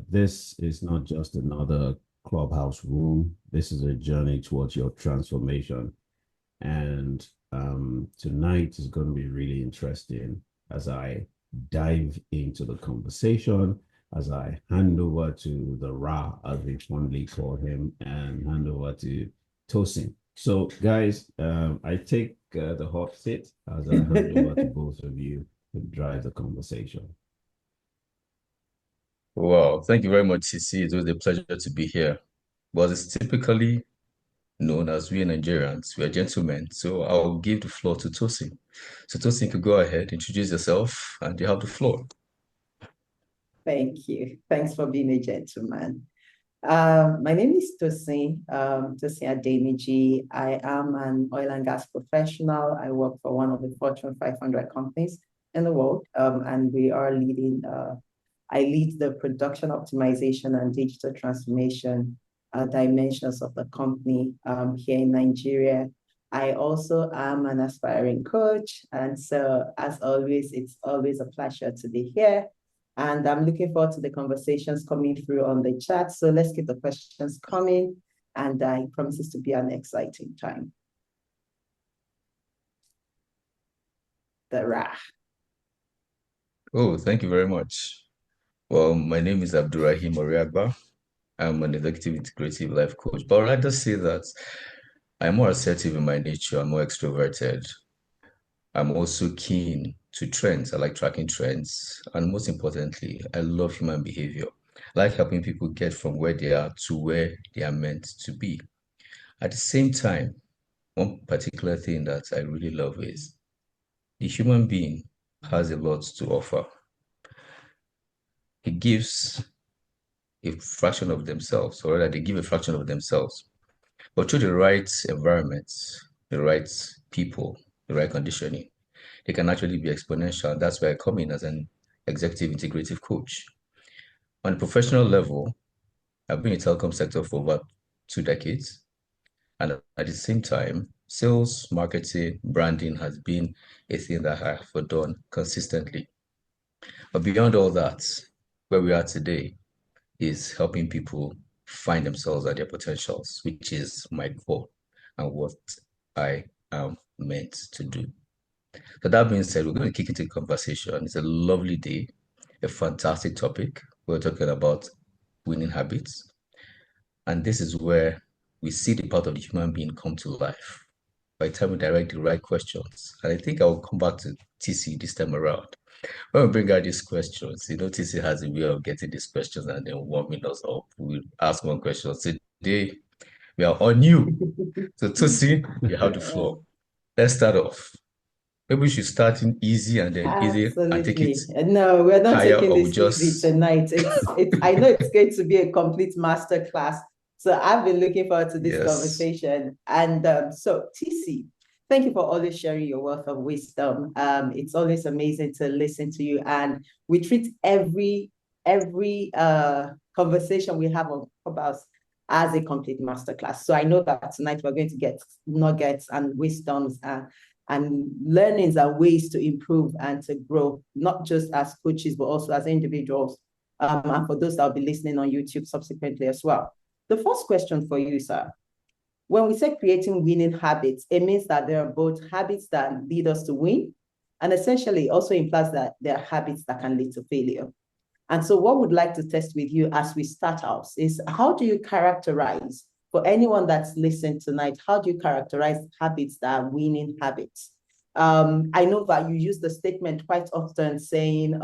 This is not just another Clubhouse room. This is a journey towards your transformation. And tonight is going to be really interesting as I dive into the conversation, as I hand over to the Ra, as we fondly call him, and hand over to Tosin. So, guys, I take the hot seat as I hand over to both of you to drive the conversation. Wow, thank you very much, CC. It was a pleasure to be here. But it's typically known as we Nigerians, we are gentlemen. So I'll give the floor to Tosin. So Tosin, you could go ahead, introduce yourself, and you have the floor. Thank you. Thanks for being a gentleman. My name is Tosin, Tosin Adeniji. I am an oil and gas professional. I work for one of the Fortune 500 companies in the world, and we are leading, I lead the production optimization and digital transformation dimensions of the company here in Nigeria. I also am an aspiring coach. And so, as always, it's always a pleasure to be here. And I'm looking forward to the conversations coming through on the chat. So let's keep the questions coming. And it promises to be an exciting time. The Ra. Oh, thank you very much. Well, my name is Abdurrahim Oriagba. I'm an executive integrative life coach, but I'd like to say that I'm more assertive in my nature. I'm more extroverted. I'm also keen to trends. I like tracking trends. And most importantly, I love human behavior. I like helping people get from where they are to where they are meant to be. At the same time, one particular thing that I really love is the human being has a lot to offer. He gives a fraction of themselves, or rather, they give a fraction of themselves. But through the right environment, the right people, the right conditioning, they can actually be exponential. That's where I come in as an executive integrative coach. On a professional level, I've been in the telecom sector for about 2 decades. And at the same time, sales, marketing, branding has been a thing that I have done consistently. But beyond all that, where we are today is helping people find themselves at their potentials, which is my core and what I am meant to do. So that being said, we're going to kick into the conversation. It's a lovely day, a fantastic topic. We're talking about winning habits. And this is where we see the part of the human being come to life by the time we direct the right questions. And I think I'll come back to TC this time around. When we bring out these questions, TC has a way of getting these questions and then warming us up. We'll ask one question. Today, we are on you. So TC, you have the floor. Let's start off. Maybe we should start in easy and then easy and take it No, we're not higher, taking or this easy tonight. I know it's going to be a complete master class. So I've been looking forward to this conversation. And so TC, thank you for always sharing your wealth of wisdom. It's always amazing to listen to you. And we treat every conversation we have on Clubhouse as a complete masterclass. So I know that tonight we're going to get nuggets and wisdoms and learnings and ways to improve and to grow, not just as coaches, but also as individuals. And for those that will be listening on YouTube subsequently as well. The first question for you, sir. When we say creating winning habits, it means that there are both habits that lead us to win, and essentially also implies that there are habits that can lead to failure. And so what we'd like to test with you as we start out is, how do you characterize, for anyone that's listening tonight, how do you characterize habits that are winning habits? I know that you use the statement quite often saying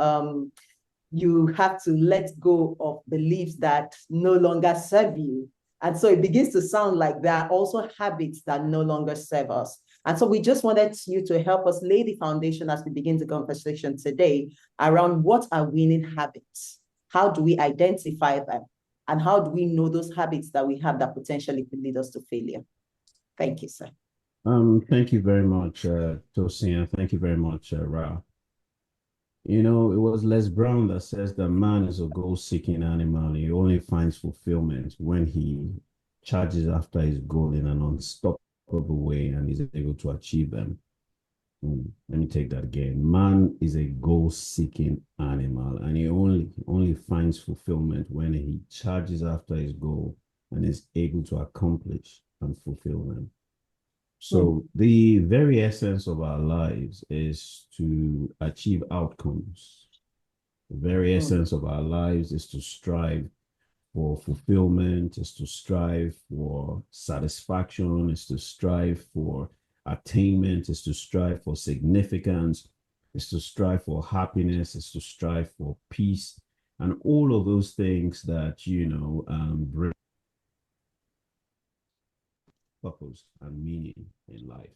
you have to let go of beliefs that no longer serve you. And so it begins to sound like there are also habits that no longer serve us. And so we just wanted you to help us lay the foundation as we begin the conversation today around what are winning habits? How do we identify them? And how do we know those habits that we have that potentially could lead us to failure? Thank you, sir. Thank you very much, Tosin. Thank you very much, Ra. It was Les Brown that says that man is a goal-seeking animal. He only finds fulfillment when he charges after his goal in an unstoppable way and is able to achieve them. Let me take that again. Man is a goal-seeking animal, and he only finds fulfillment when he charges after his goal and is able to accomplish and fulfill them. So the very essence of our lives is to achieve outcomes. The very essence of our lives is to strive for fulfillment, is to strive for satisfaction, is to strive for attainment, is to strive for significance, is to strive for happiness, is to strive for peace, and all of those things that, bring purpose and meaning in life.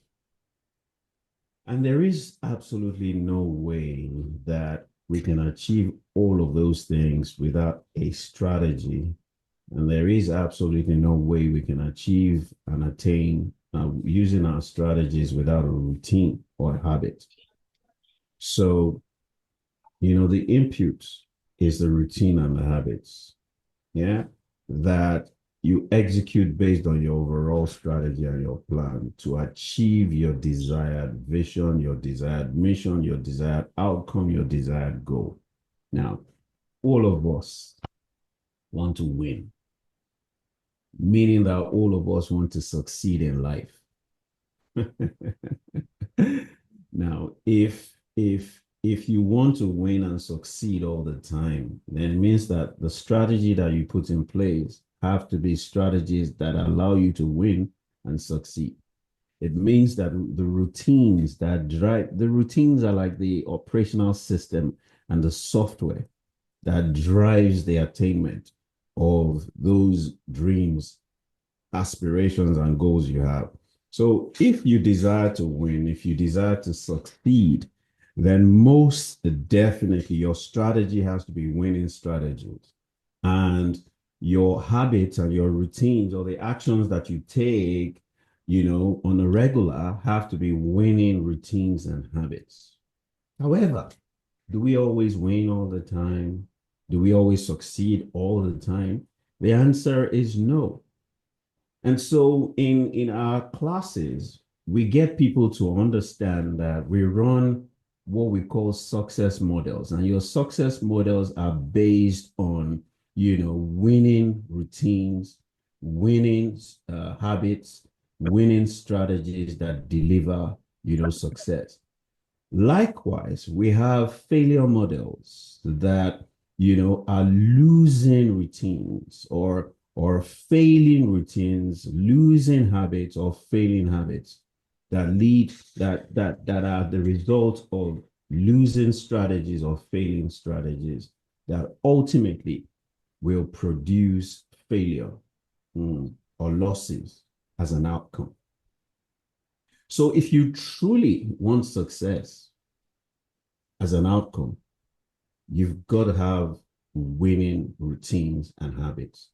And there is absolutely no way that we can achieve all of those things without a strategy. And there is absolutely no way we can achieve and attain using our strategies without a routine or a habit. So, the input is the routine and the habits. Yeah. That you execute based on your overall strategy and your plan to achieve your desired vision, your desired mission, your desired outcome, your desired goal. Now, all of us want to win, meaning that all of us want to succeed in life. Now, if you want to win and succeed all the time, then it means that the strategy that you put in place have to be strategies that allow you to win and succeed. It means that the routines are like the operational system and the software that drives the attainment of those dreams, aspirations, and goals you have. So if you desire to win, if you desire to succeed, then most definitely your strategy has to be winning strategies. And your habits and your routines or the actions that you take, on a regular have to be winning routines and habits. However, do we always win all the time? Do we always succeed all the time? The answer is no. And so in our classes, we get people to understand that we run what we call success models. And your success models are based on, winning routines, winning habits, winning strategies that deliver, success. Likewise, we have failure models that, are losing routines or failing routines, losing habits or failing habits that are the result of losing strategies or failing strategies that ultimately will produce failure or losses as an outcome. So if you truly want success as an outcome, you've got to have winning routines and habits.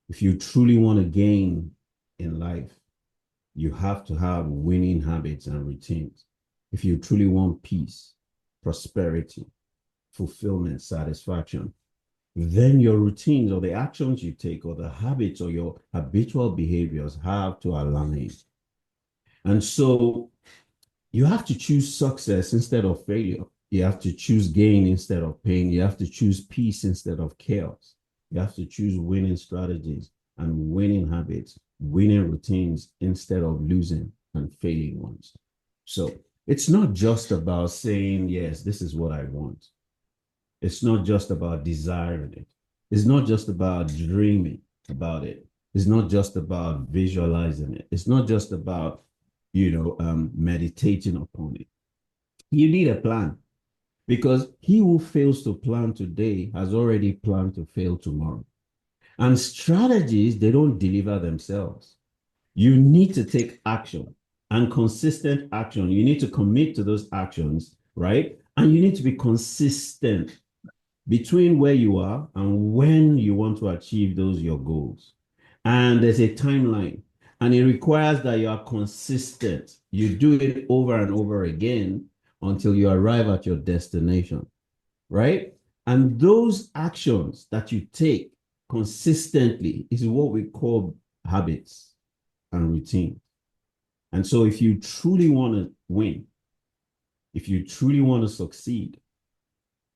If you truly want to gain in life, you have to have winning habits and routines. If you truly want peace, prosperity, fulfillment, satisfaction, then your routines or the actions you take or the habits or your habitual behaviors have to align. And so you have to choose success instead of failure. You have to choose gain instead of pain. You have to choose peace instead of chaos. You have to choose winning strategies and winning habits, winning routines instead of losing and failing ones. So it's not just about saying, yes, this is what I want. It's not just about desiring it. It's not just about dreaming about it. It's not just about visualizing it. It's not just about, meditating upon it. You need a plan, because he who fails to plan today has already planned to fail tomorrow. And strategies, they don't deliver themselves. You need to take action and consistent action. You need to commit to those actions, right? And you need to be consistent between where you are and when you want to achieve your goals. And there's a timeline, and it requires that you are consistent. You do it over and over again until you arrive at your destination, right? And those actions that you take consistently is what we call habits and routine. And so if you truly want to win, if you truly want to succeed,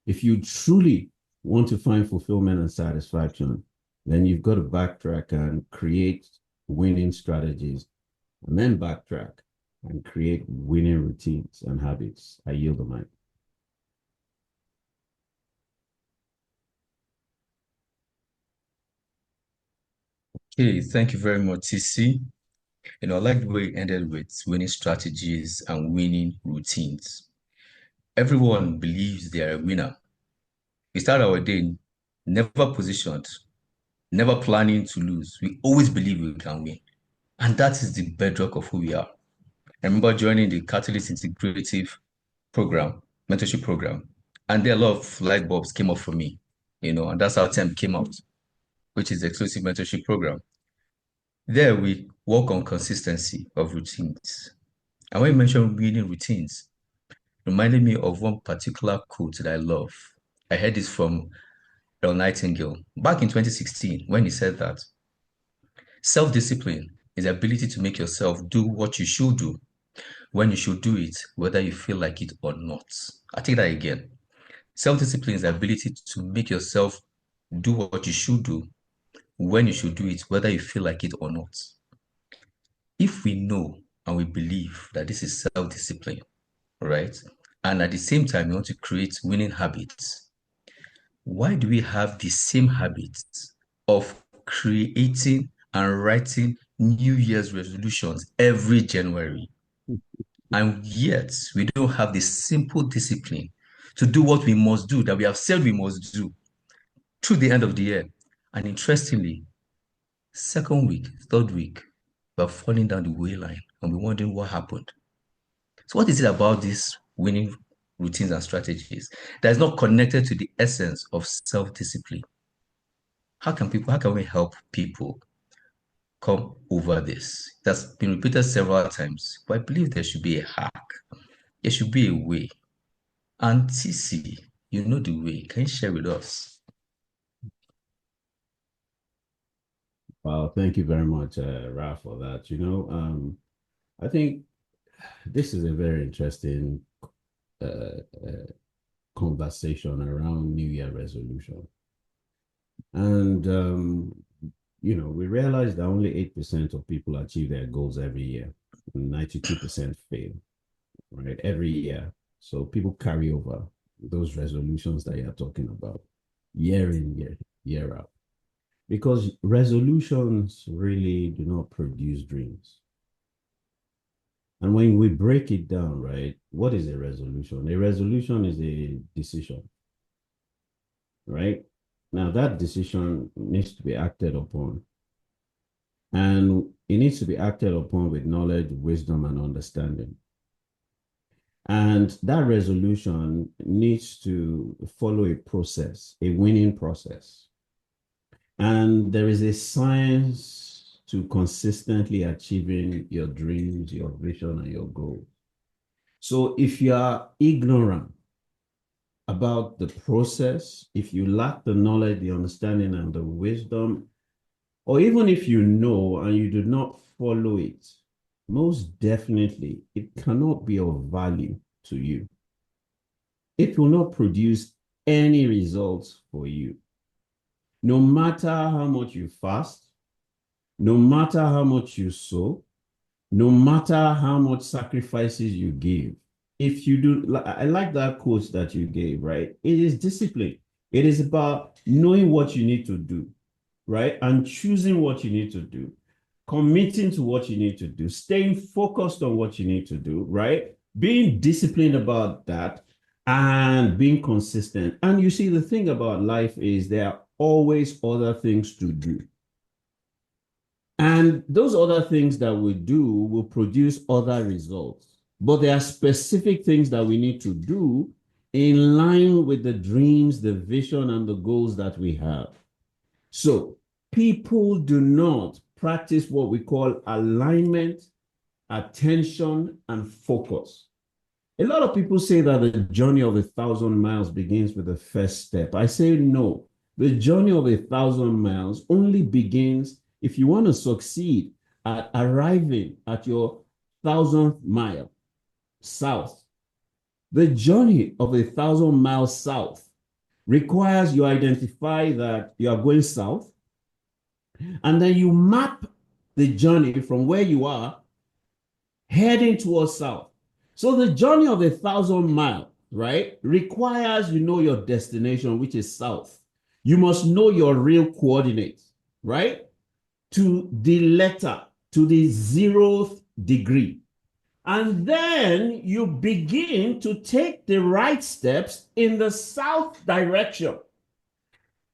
if you truly want to find fulfillment and satisfaction, then you've got to backtrack and create winning strategies, and then backtrack and create winning routines and habits. I yield the mic. Okay, thank you very much, TC. I like the way you ended with winning strategies and winning routines. Everyone believes they are a winner. We start our day never positioned, never planning to lose. We always believe we can win. And that is the bedrock of who we are. I remember joining the Catalyst Integrative program, mentorship program, and there a lot of light bulbs came up for me, and that's how TEM came out, which is the exclusive mentorship program. There we work on consistency of routines. And when you mention winning routines, reminded me of one particular quote that I love. I heard this from Earl Nightingale back in 2016 when he said that self-discipline is the ability to make yourself do what you should do when you should do it, whether you feel like it or not. I take that again. Self-discipline is the ability to make yourself do what you should do when you should do it, whether you feel like it or not. If we know and we believe that this is self-discipline, right? And at the same time, we want to create winning habits. Why do we have the same habits of creating and writing New Year's resolutions every January? And yet we don't have the simple discipline to do what we must do, that we have said we must do through the end of the year. And interestingly, second week, third week, we're falling down the way line and we're wondering what happened. So what is it about these winning routines and strategies that is not connected to the essence of self-discipline? How can we help people come over this? That's been repeated several times, but I believe there should be a hack. There should be a way. And TC, you know the way. Can you share with us? Well, thank you very much, Ralph, for that. I think this is a very interesting conversation around New Year resolution. And, we realize that only 8% of people achieve their goals every year, 92% fail, right? Every year. So people carry over those resolutions that you're talking about year in, year out. Because resolutions really do not produce dreams. And when we break it down, right, what is a resolution? A resolution is a decision, right? Now, that decision needs to be acted upon. And it needs to be acted upon with knowledge, wisdom, and understanding. And that resolution needs to follow a process, a winning process. And there is a science to consistently achieving your dreams, your vision, and your goals. So if you are ignorant about the process, if you lack the knowledge, the understanding, and the wisdom, or even if you know and you do not follow it, most definitely it cannot be of value to you. It will not produce any results for you. No matter how much you fast, no matter how much you sow, no matter how much sacrifices you give, if you do, I like that quote that you gave, right? It is discipline. It is about knowing what you need to do, right? And choosing what you need to do, committing to what you need to do, staying focused on what you need to do, right? Being disciplined about that and being consistent. And you see, the thing about life is there are always other things to do. And those other things that we do will produce other results. But there are specific things that we need to do in line with the dreams, the vision, and the goals that we have. So people do not practice what we call alignment, attention, and focus. A lot of people say that the journey of 1,000 miles begins with the first step. I say no. The journey of 1,000 miles only begins if you want to succeed at arriving at your 1,000th mile south. The journey of 1,000 miles south requires you identify that you are going south, and then you map the journey from where you are heading towards south. So the journey of 1,000 miles, right, requires you know your destination, which is south. You must know your real coordinates, right, to the letter, to the 0th degree. And then you begin to take the right steps in the south direction.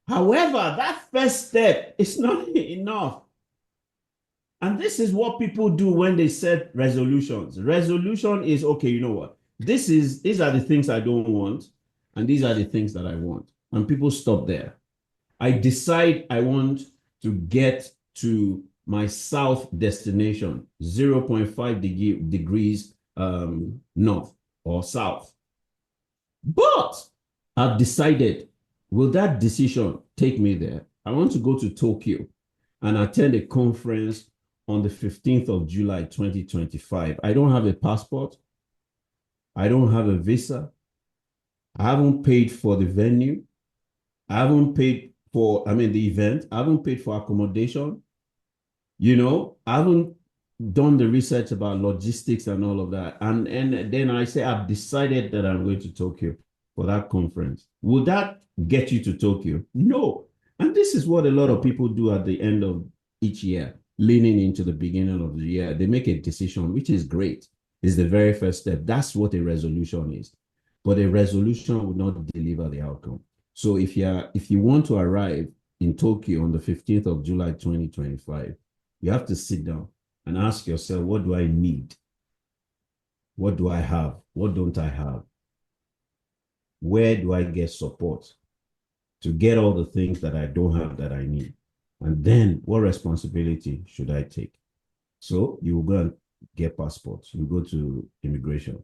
However, that first step is not enough. And this is what people do when they set resolutions. Resolution is, okay, you know what? These are the things I don't want, and these are the things that I want. And people stop there. I decide I want to get to my south destination, 0.5 degrees north or south. But I've decided, will that decision take me there? I want to go to Tokyo and attend a conference on the 15th of July, 2025. I don't have a passport. I don't have a visa. I haven't paid for the venue. I haven't paid for, the event. I haven't paid for accommodation. I haven't done the research about logistics and all of that. And then I say, I've decided that I'm going to Tokyo for that conference. Will that get you to Tokyo? No. And this is what a lot of people do at the end of each year, leaning into the beginning of the year. They make a decision, which is great. It's the very first step. That's what a resolution is. But a resolution will not deliver the outcome. So if you want to arrive in Tokyo on the 15th of July, 2025, you have to sit down and ask yourself, what do I need? What do I have? What don't I have? Where do I get support to get all the things that I don't have that I need? And then what responsibility should I take? So you will go and get passports. You go to immigration.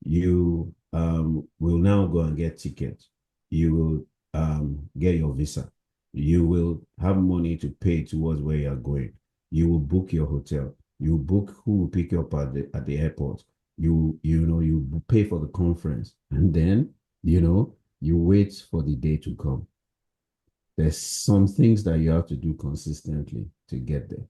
You will now go and get tickets. You will get your visa. You will have money to pay towards where you are going. You will book your hotel. You book who will pick you up at the airport. You pay for the conference, and then you wait for the day to come. There's some things that you have to do consistently to get there.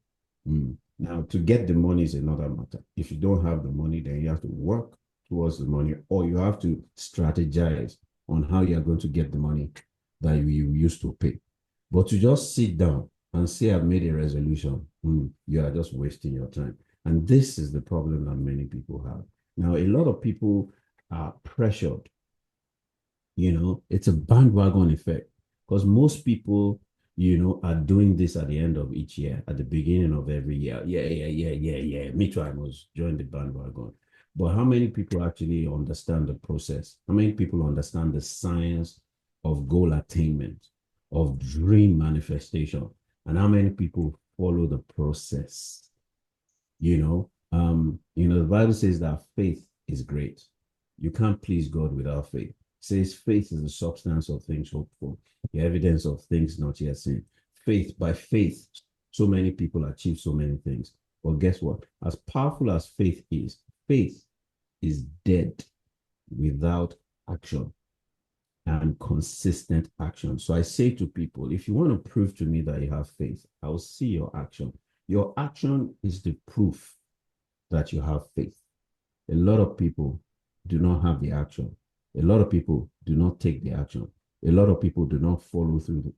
Now, to get the money is another matter. If you don't have the money, then you have to work towards the money, or you have to strategize on how you are going to get the money that you used to pay. But to just sit down and say, I've made a resolution, you are just wasting your time. And this is the problem that many people have. Now, a lot of people are pressured. It's a bandwagon effect, because most people, are doing this at the end of each year, at the beginning of every year. Yeah. Me too, I must join the bandwagon. But how many people actually understand the process? How many people understand the science of goal attainment, of dream manifestation? And how many people follow the process? The Bible says that faith is great. You can't please God without faith. It says faith is the substance of things hoped for, the evidence of things not yet seen. By faith, so many people achieve so many things. But guess what? As powerful as faith is dead without action and consistent action. So I say to people, if you want to prove to me that you have faith, I will see your action. Your action is the proof that you have faith. A lot of people do not have the action. A lot of people do not take the action. A lot of people do not follow through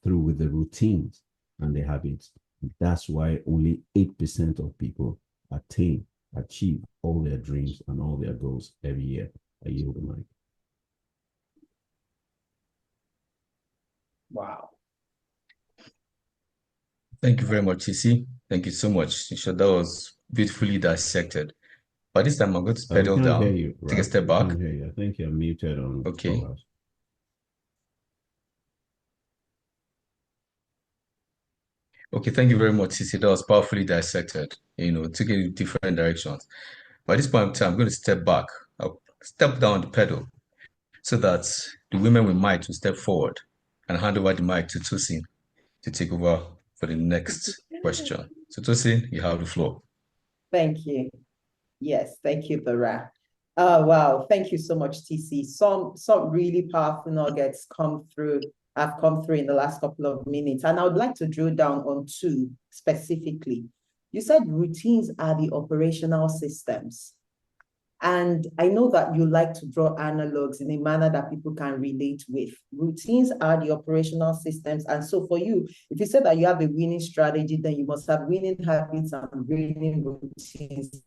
with the routines and the habits. That's why only 8% of people achieve all their dreams and all their goals every year. I yield the mic. Wow. Thank you very much, TC. Thank you so much. That was beautifully dissected. By this time, I'm going to pedal down. Hear you, take a step back. I can't hear you. I think you're muted on Clubhouse. Okay, thank you very much, TC. That was powerfully dissected. Took it in different directions. By this point in time, I'm going to step back. I'll step down the pedal so that the women with mic will step forward and hand over the mic to Tosin to take over for the next question. So Tosin, you have the floor. Thank you. Yes, thank you, Bara. Oh, wow. Thank you so much, TC. Some really powerful nuggets have come through in the last couple of minutes. And I would like to drill down on two specifically. You said routines are the operational systems. And I know that you like to draw analogs in a manner that people can relate with. Routines are the operational systems. And so for you, if you said that you have a winning strategy, then you must have winning habits and winning routines.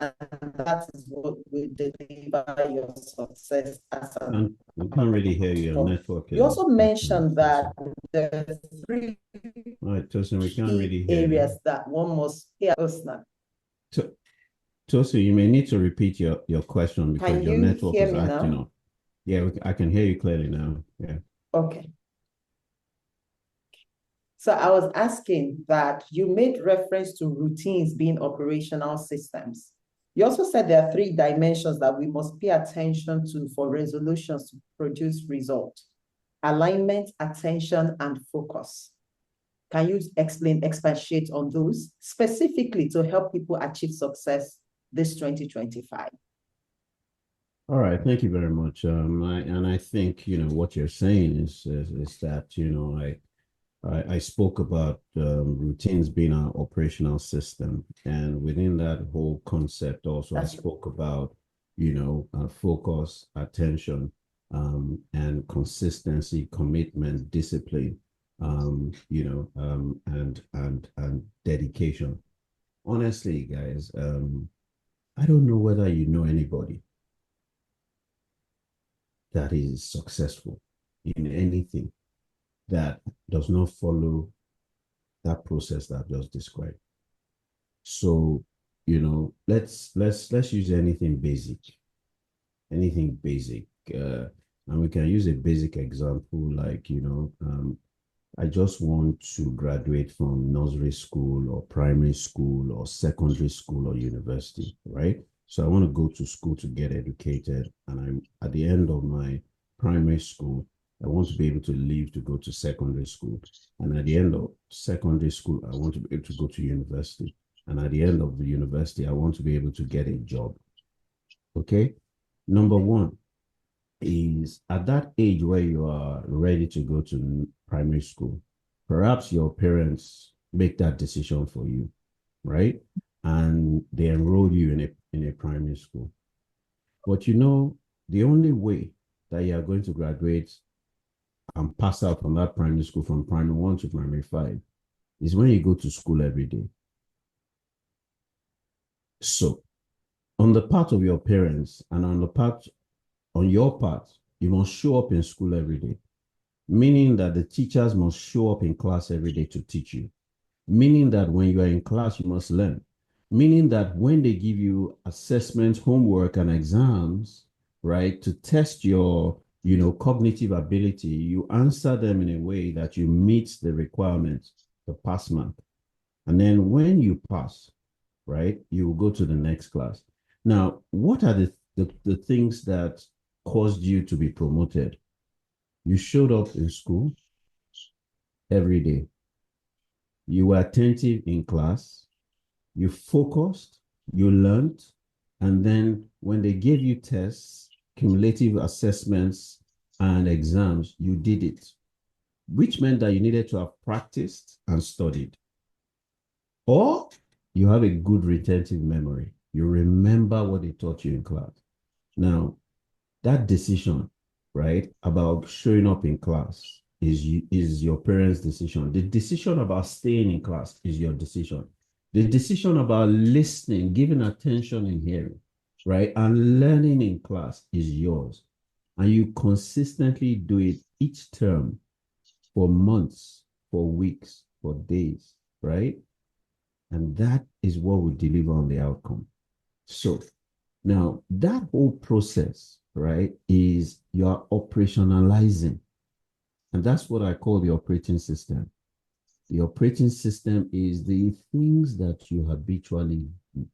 And that is what will deliver your success as And we can't really hear you. Your network you is also breaking up. mentioned that there are three All right, Tosin, we can't key really hear areas you. that one must pay attention. Tosin, you may need to repeat your question because Can your you network hear is me acting now? up. Yeah, I can hear you clearly now. Yeah. Okay. So I was asking that you made reference to routines being operational systems. You also said there are three dimensions that we must pay attention to for resolutions to produce results: alignment, attention, and focus. Can you expatiate on those specifically to help people achieve success this 2025? All right, thank you very much. I think what you're saying is that I spoke about routines being our operational system, and within that whole concept, also I spoke about focus, attention, and consistency, commitment, discipline, and dedication. Honestly, guys, I don't know whether you know anybody that is successful in anything that does not follow that process that I've just described. So, let's use anything basic, anything basic. And we can use a basic example like, I just want to graduate from nursery school or primary school or secondary school or university, right? So I want to go to school to get educated. And I'm at the end of my primary school, I want to be able to leave to go to secondary school. And at the end of secondary school, I want to be able to go to university. And at the end of the university, I want to be able to get a job. Okay. Number one is at that age where you are ready to go to primary school, perhaps your parents make that decision for you, right? And they enroll you in a primary school. But the only way that you are going to graduate and pass out from that primary school from primary one to primary five is when you go to school every day. So, on the part of your parents and on your part, you must show up in school every day, meaning that the teachers must show up in class every day to teach you, meaning that when you are in class, you must learn, meaning that when they give you assessments, homework, and exams, right, to test your cognitive ability, you answer them in a way that you meet the requirements to pass mark. And then when you pass, right, you will go to the next class. Now, what are the things that caused you to be promoted? You showed up in school every day. You were attentive in class. You focused. You learned. And then when they gave you tests, cumulative assessments, and exams, you did it, which meant that you needed to have practiced and studied. Or you have a good retentive memory. You remember what they taught you in class. Now, that decision, right, about showing up in class is your parents' decision. The decision about staying in class is your decision. The decision about listening, giving attention and hearing, right, and learning in class is yours. And you consistently do it each term for months, for weeks, for days, right? And that is what will deliver on the outcome. So now that whole process, right, is you're operationalizing. And that's what I call the operating system. The operating system is the things that you habitually do.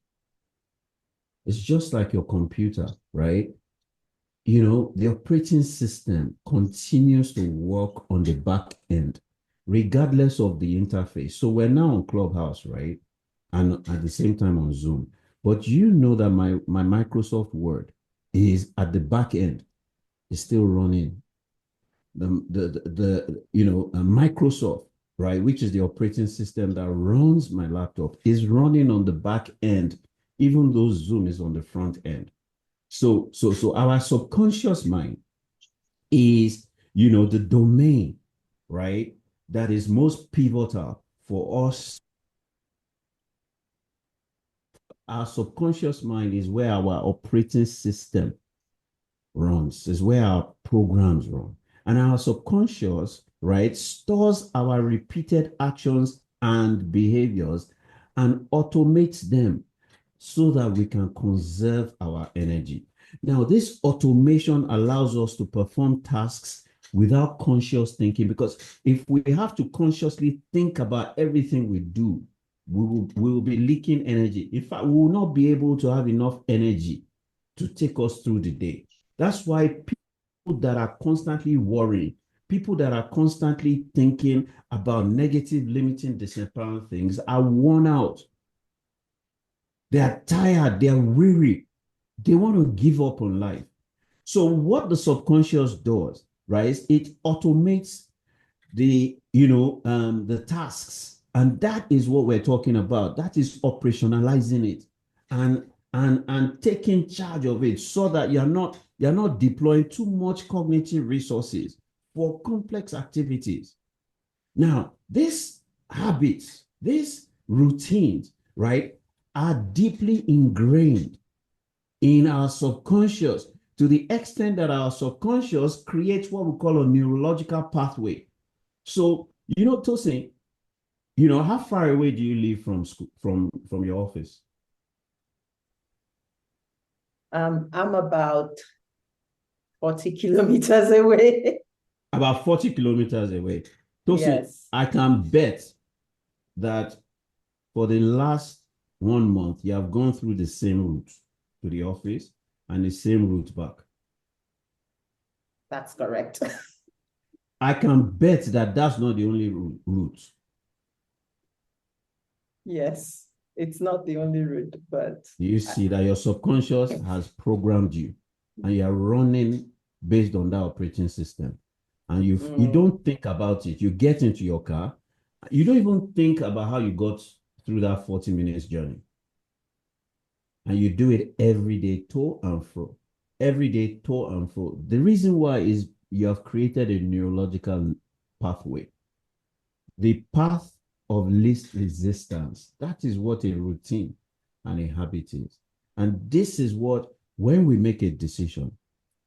It's just like your computer, right? The operating system continues to work on the back end, regardless of the interface. So we're now on Clubhouse, right? And at the same time on Zoom. But you know that my Microsoft Word is at the back end, is still running. Microsoft, right, which is the operating system that runs my laptop, is running on the back end, even though Zoom is on the front end. So our subconscious mind is, the domain, right, that is most pivotal for us. Our subconscious mind is where our operating system runs, is where our programs run. And our subconscious, right, stores our repeated actions and behaviors and automates them so that we can conserve our energy. Now, this automation allows us to perform tasks without conscious thinking, because if we have to consciously think about everything we do, we will be leaking energy. In fact, we will not be able to have enough energy to take us through the day. That's why people that are constantly worrying, people that are constantly thinking about negative, limiting, disempowering things are worn out. They are tired, they are weary, they want to give up on life. So what the subconscious does, right, is it automates the tasks, and that is what we're talking about. That is operationalizing it and taking charge of it, so that you're not deploying too much cognitive resources for complex activities. Now, these habits, these routines, right, are deeply ingrained in our subconscious, to the extent that our subconscious creates what we call a neurological pathway. So, Tosin, how far away do you live from school, from your office? I'm about 40 kilometers away. About 40 kilometers away. Tosin, Yes. I can bet that for the last 1 month, you have gone through the same route to the office and the same route back. That's correct. I can bet that that's not the only route. Yes, it's not the only route, but You see that your subconscious has programmed you, and you are running based on that operating system. And you don't think about it. You get into your car, you don't even think about how you got through that 40 minutes journey. And you do it every day, to and fro. Every day, to and fro. The reason why is you have created a neurological pathway. The path of least resistance. That is what a routine and a habit is. And this is what, when we make a decision,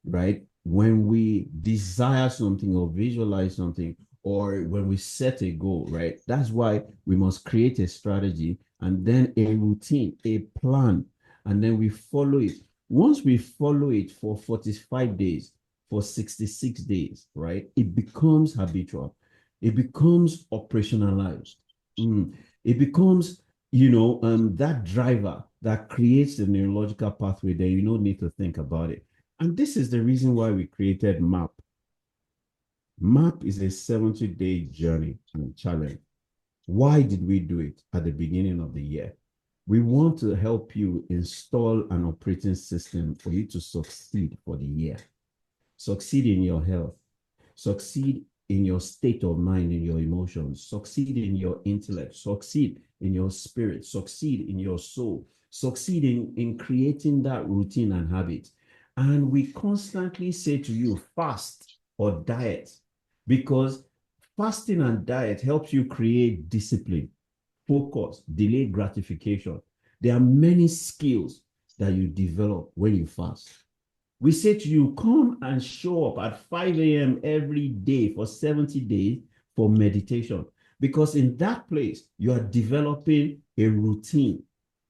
right? When we desire something or visualize something, or when we set a goal, right? That's why we must create a strategy and then a routine, a plan, and then we follow it. Once we follow it for 45 days, for 66 days, right? It becomes habitual. It becomes operationalized. It becomes, that driver that creates the neurological pathway that you don't need to think about it. And this is the reason why we created MAP. MAP is a 70-day journey and challenge. Why did we do it at the beginning of the year? We want to help you install an operating system for you to succeed for the year. Succeed in your health. Succeed in your state of mind, in your emotions. Succeed in your intellect. Succeed in your spirit. Succeed in your soul. Succeed in creating that routine and habit. And we constantly say to you, fast or diet, because fasting and diet helps you create discipline, focus, delayed gratification. There are many skills that you develop when you fast. We say to you, come and show up at 5 a.m. every day for 70 days for meditation, because in that place, you are developing a routine.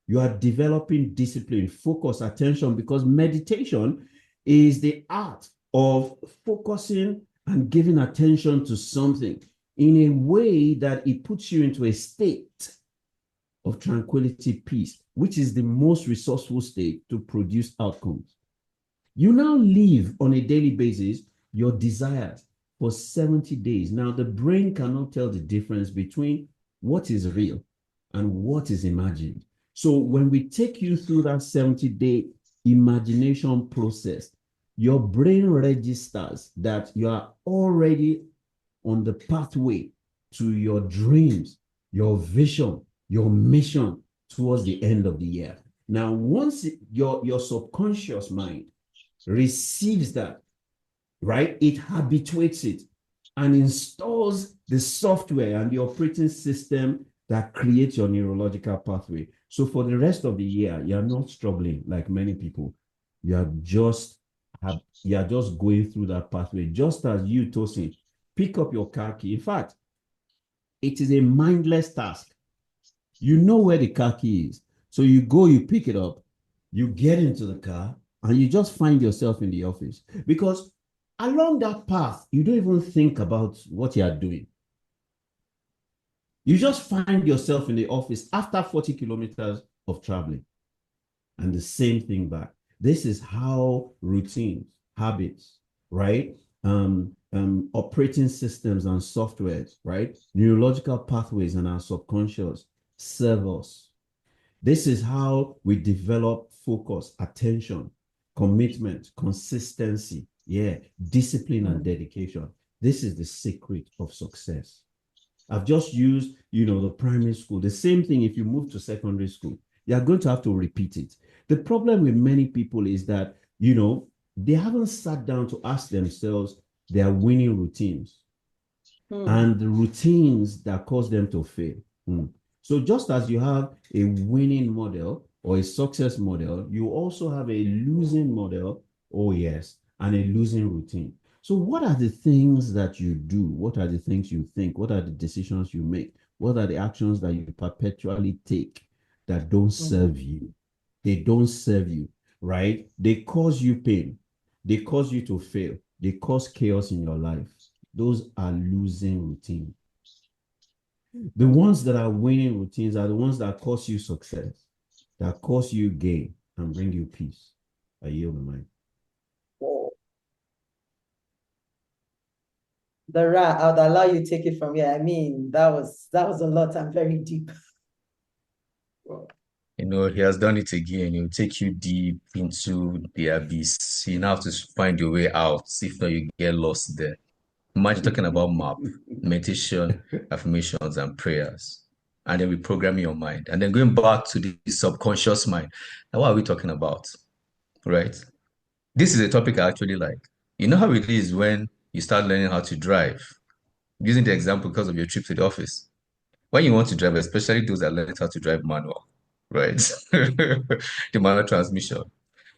You are developing discipline, focus, attention, because meditation is the art of focusing and giving attention to something in a way that it puts you into a state of tranquility, peace, which is the most resourceful state to produce outcomes. You now live on a daily basis your desires for 70 days. Now, the brain cannot tell the difference between what is real and what is imagined. So when we take you through that 70-day imagination process, your brain registers that you are already on the pathway to your dreams, your vision, your mission towards the end of the year. Now, once your subconscious mind receives that, right, it habituates it and installs the software and the operating system that creates your neurological pathway. So for the rest of the year, you're not struggling like many people. You're just going through that pathway, just as you, Tosin, pick up your car key. In fact, it is a mindless task. You know where the car key is. So you go, you pick it up, you get into the car, and you just find yourself in the office. Because along that path, you don't even think about what you are doing. You just find yourself in the office after 40 kilometers of traveling. And the same thing back. This is how routines, habits, right? Operating systems and softwares, right? Neurological pathways and our subconscious serve us. This is how we develop focus, attention, commitment, consistency, discipline and dedication. This is the secret of success. I've just used, the primary school. The same thing if you move to secondary school, you are going to have to repeat it. The problem with many people is that, they haven't sat down to ask themselves their winning routines and the routines that cause them to fail. So just as you have a winning model or a success model, you also have a losing model, and a losing routine. So what are the things that you do? What are the things you think? What are the decisions you make? What are the actions that you perpetually take that don't serve you? They don't serve you, right? They cause you pain. They cause you to fail. They cause chaos in your life. Those are losing routines. The ones that are winning routines are the ones that cause you success, that cause you gain and bring you peace. I yield the mic. I would allow you to take it from here. I mean, that was a lot and very deep. He has done it again. He'll take you deep into the abyss. You now have to find your way out. If not, you get lost there. Imagine talking about map, meditation, affirmations, and prayers. And then reprogramming your mind. And then going back to the subconscious mind. Now, what are we talking about? Right? This is a topic I actually like. You know how it is when you start learning how to drive? Using the example because of your trip to the office. When you want to drive, especially those that learn how to drive manual, right? The manual transmission.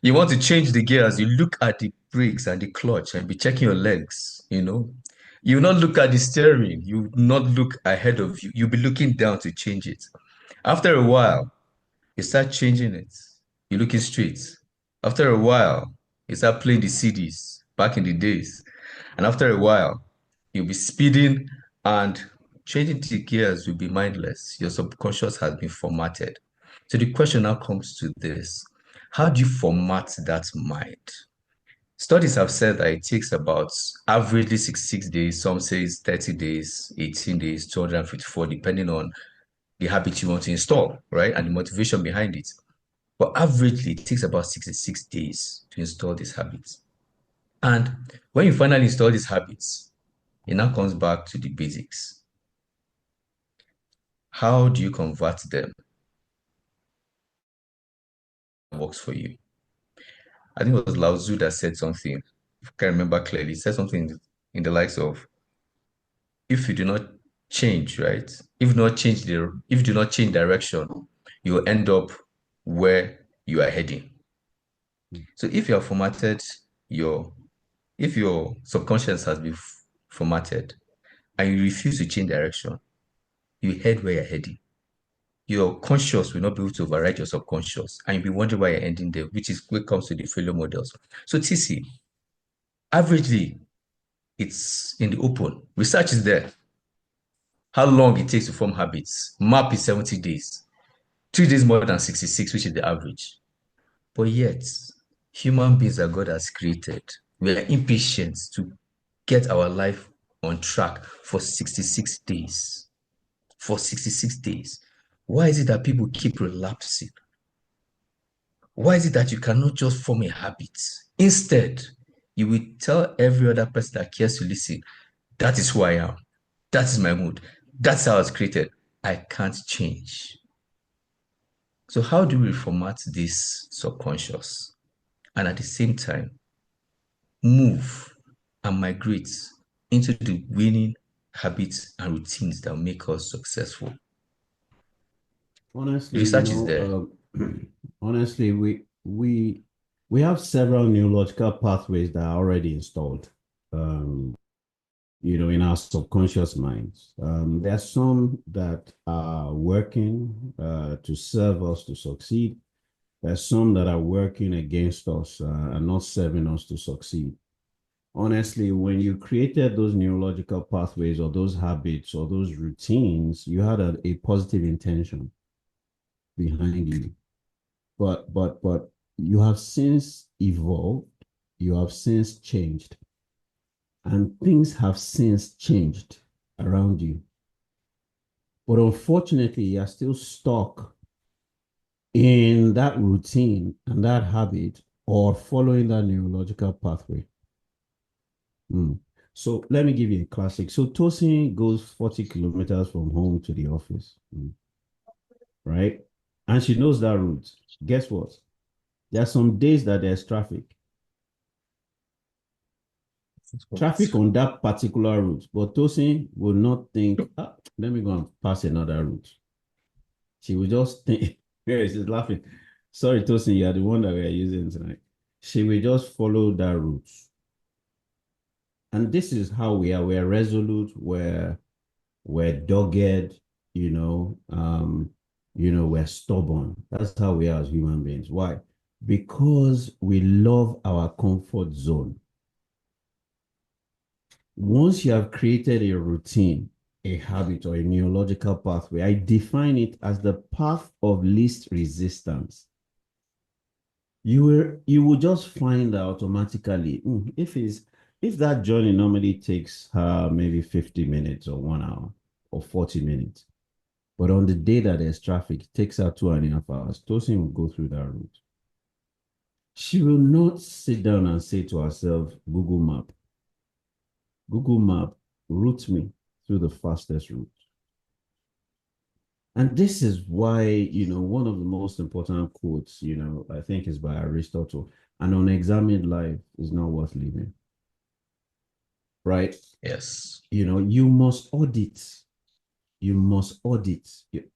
You want to change the gears, you look at the brakes and the clutch and be checking your legs, You will not look at the steering, you will not look ahead of you, you'll be looking down to change it. After a while, you start changing it. You're looking straight. After a while, you start playing the CDs back in the days. And after a while, you'll be speeding and changing the gears will be mindless. Your subconscious has been formatted. So the question now comes to this. How do you format that mind? Studies have said that it takes about averagely 66 days, some say it's 30 days, 18 days, 254, depending on the habit you want to install, right? And the motivation behind it. But averagely, it takes about 66 days to install these habits. And when you finally install these habits, it now comes back to the basics. How do you convert them? Works for you. I think it was Lao Tzu that said something, if I can remember clearly, he said something in the likes of, if you do not change, right? If you do not change direction, you will end up where you are heading. So if you have formatted if your subconscious has been formatted and you refuse to change direction, you head where you're heading. Your conscious will not be able to override your subconscious, and you'll be wondering why you're ending there, which is what comes to the failure models. So TC, averagely, it's in the open. Research is there. How long it takes to form habits. MAP is 70 days. 3 days more than 66, which is the average. But yet, human beings that God has created, we are impatient to get our life on track for 66 days. For 66 days. Why is it that people keep relapsing? Why is it that you cannot just form a habit? Instead, you will tell every other person that cares to listen, that is who I am. That is my mood. That's how I was created. I can't change. So how do we format this subconscious and at the same time move and migrate into the winning habits and routines that make us successful? Honestly, Research is there. honestly, we have several neurological pathways that are already installed. Um, in our subconscious minds. There are some that are working to serve us to succeed. There are some that are working against us and not serving us to succeed. Honestly, when you created those neurological pathways or those habits or those routines, you had a positive intention behind you. But you have since evolved, you have since changed, and things have since changed around you. But unfortunately, you're still stuck in that routine and that habit or following that neurological pathway. So let me give you a classic. So Tosin goes 40 kilometers from home to the office, right? And she knows that route. Guess what? There are some days that there's traffic on that particular route, but Tosin will not think, let me go and pass another route. She will just think, yeah, she's laughing. Sorry, Tosin, you are the one that we are using tonight. She will just follow that route. And this is how we are. We're resolute, we're dogged, we're stubborn. That's how we are as human beings. Why? Because we love our comfort zone. Once you have created a routine, a habit, or a neurological pathway, I define it as the path of least resistance. You will just find out automatically if that journey normally takes her maybe 50 minutes or 1 hour or 40 minutes. But on the day that there's traffic, it takes her 2.5 hours. Tosin will go through that route. She will not sit down and say to herself, Google Map, route me through the fastest route. And this is why, one of the most important quotes, I think is by Aristotle, an unexamined life is not worth living. Right? Yes. You must audit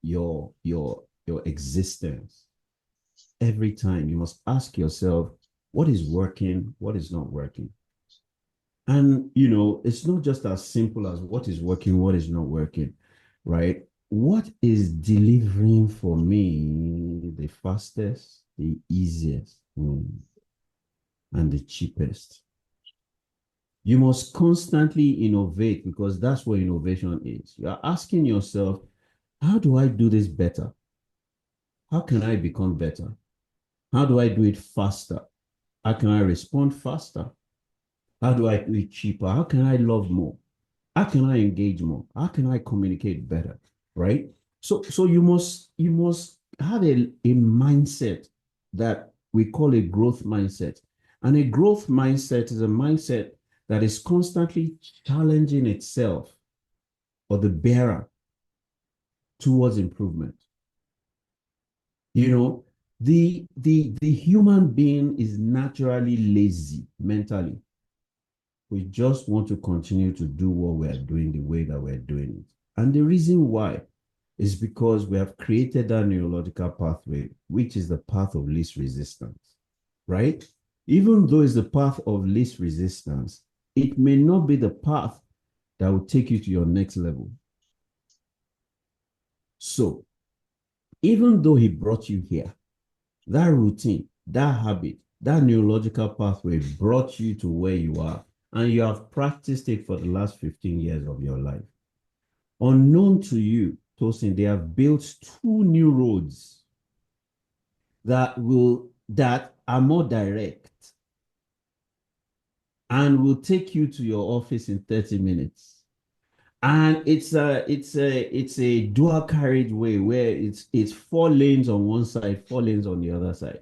your existence. Every time you must ask yourself, what is working, what is not working. And it's not just as simple as what is working, what is not working, right? What is delivering for me the fastest, the easiest, and the cheapest? You must constantly innovate because that's what innovation is. You are asking yourself, how do I do this better? How can I become better? How do I do it faster? How can I respond faster? How do I do it cheaper? How can I love more? How can I engage more? How can I communicate better? Right? So you must have a mindset that we call a growth mindset. And a growth mindset is a mindset that is constantly challenging itself or the bearer towards improvement. The human being is naturally lazy mentally. We just want to continue to do what we're doing the way that we're doing it. And the reason why is because we have created that neurological pathway, which is the path of least resistance, right? Even though it's the path of least resistance, it may not be the path that will take you to your next level. So, even though he brought you here, that routine, that habit, that neurological pathway brought you to where you are, and you have practiced it for the last 15 years of your life. Unknown to you, Tosin, they have built 2 new roads that are more direct and will take you to your office in 30 minutes And it's a dual carriageway where it's 4 lanes on one side, 4 lanes on the other side.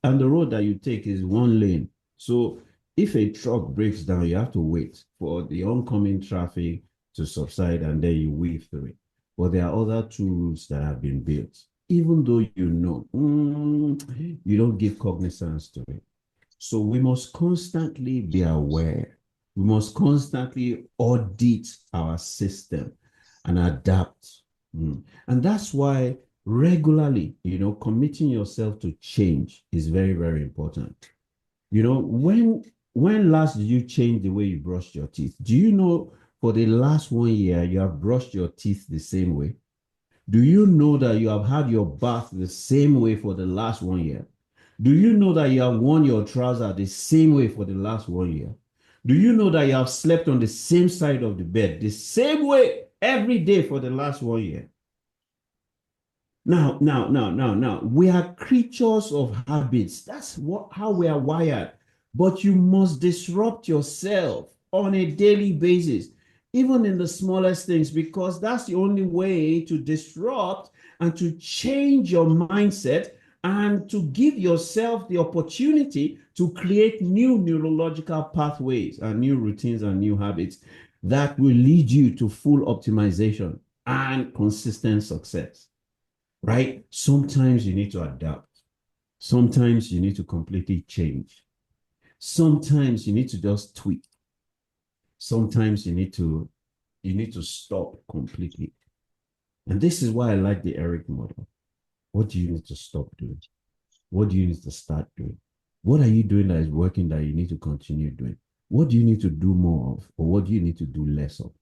And the road that you take is 1 lane. So if a truck breaks down, you have to wait for the oncoming traffic to subside and then you weave through it. But there are other two routes that have been built, even though you don't give cognizance to it. So we must constantly be aware. We must constantly audit our system and adapt. And that's why regularly, committing yourself to change is very, very important. When last did you change the way you brushed your teeth? Do you know for the last 1 year you have brushed your teeth the same way? Do you know that you have had your bath the same way for the last 1 year? Do you know that you have worn your trouser the same way for the last 1 year? Do you know that you have slept on the same side of the bed the same way every day for the last 1 year? Now, we are creatures of habits. That's how we are wired. But you must disrupt yourself on a daily basis, even in the smallest things, because that's the only way to disrupt and to change your mindset and to give yourself the opportunity to create new neurological pathways and new routines and new habits that will lead you to full optimization and consistent success. Right? Sometimes you need to adapt. Sometimes you need to completely change. Sometimes you need to just tweak. Sometimes you need to stop completely. And this is why I like the Eric model. What do you need to stop doing? What do you need to start doing? What are you doing that is working that you need to continue doing? What do you need to do more of, or what do you need to do less of?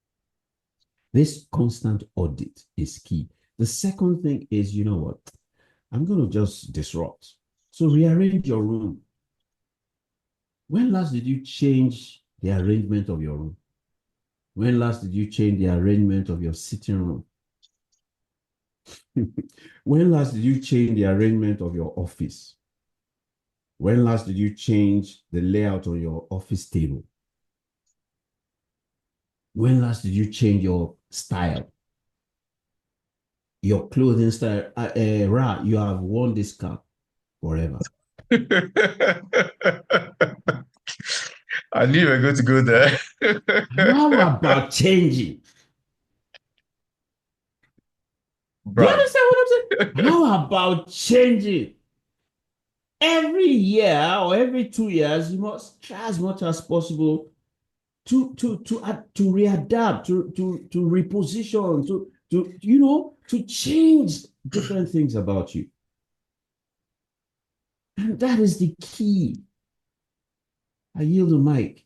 This constant audit is key. The second thing is, you know what? I'm going to just disrupt. So rearrange your room. When last did you change the arrangement of your room? When last did you change the arrangement of your sitting room? When last did you change the arrangement of your office? When last did you change the layout of your office table? When last did you change your style? Your clothing style? Ra, you have worn this cap forever. I knew you were going to go there. How about changing? Do you Brad. understand what I'm saying? How about changing? Every year or every 2 years, you must try as much as possible to readapt, to reposition, to change different things about you. And that is the key. I yield the mic.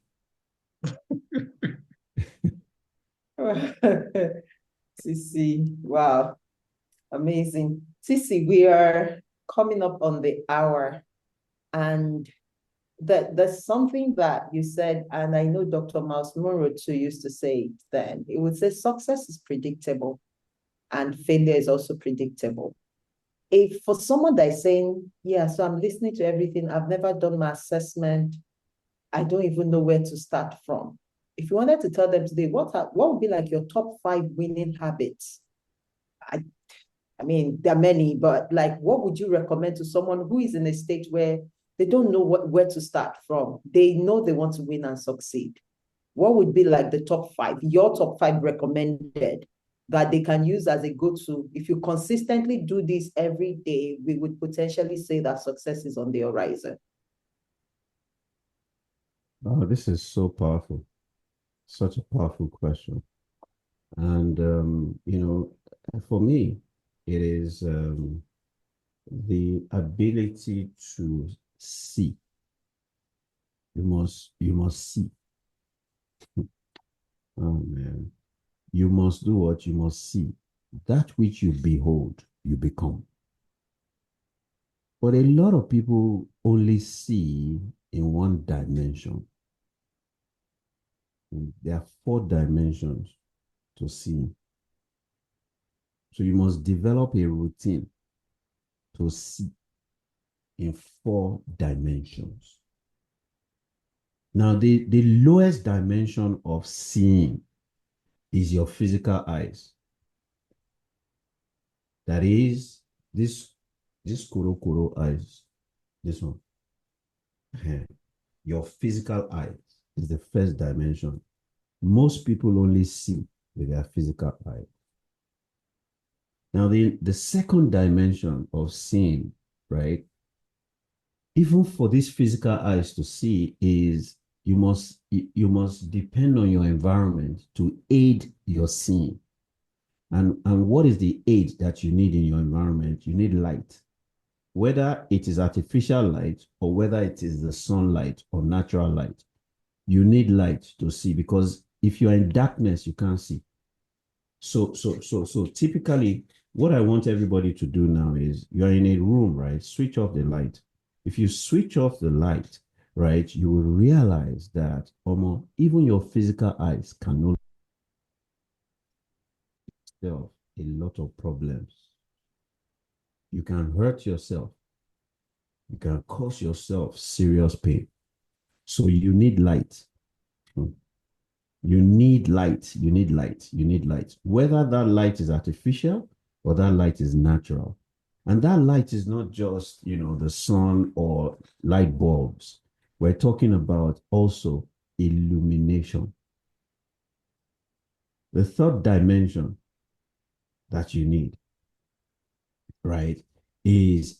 Sisi, wow, amazing. Sisi, we are coming up on the hour, and there's something that you said, and I know Dr. Miles Monroe too used to say it then. He would say success is predictable and failure is also predictable. If for someone that is saying, yeah, so I'm listening to everything, I've never done my assessment, I don't even know where to start from. If you wanted to tell them today, what would be like your top 5 winning habits? I mean, there are many, but like, what would you recommend to someone who is in a state where they don't know where to start from? They know they want to win and succeed. What would be like the top 5, your top 5 recommended that they can use as a go-to? If you consistently do this every day, we would potentially say that success is on the horizon. Oh, this is so powerful. Such a powerful question. And, for me, it is the ability to see. You must see. Oh, man. You must do what you must see. That which you behold, you become. But a lot of people only see in one dimension. There are 4 dimensions to see. So you must develop a routine to see in 4 dimensions. Now, the lowest dimension of seeing is your physical eyes. That is this kuro eyes. This one. Your physical eyes is the first dimension. Most people only see with their physical eye. Now, the second dimension of seeing, right? Even for these physical eyes to see is you must depend on your environment to aid your seeing. And what is the aid that you need in your environment? You need light. Whether it is artificial light or whether it is the sunlight or natural light, you need light to see, because if you're in darkness, you can't see. So typically, what I want everybody to do now is you're in a room, right? Switch off the light. If you switch off the light, right, you will realize that even your physical eyes can no longer a lot of problems. You can hurt yourself. You can cause yourself serious pain. So you need light. You need light. You need light. You need light. Whether that light is artificial or that light is natural. And that light is not just, the sun or light bulbs. We're talking about also illumination. The third dimension that you need, right, is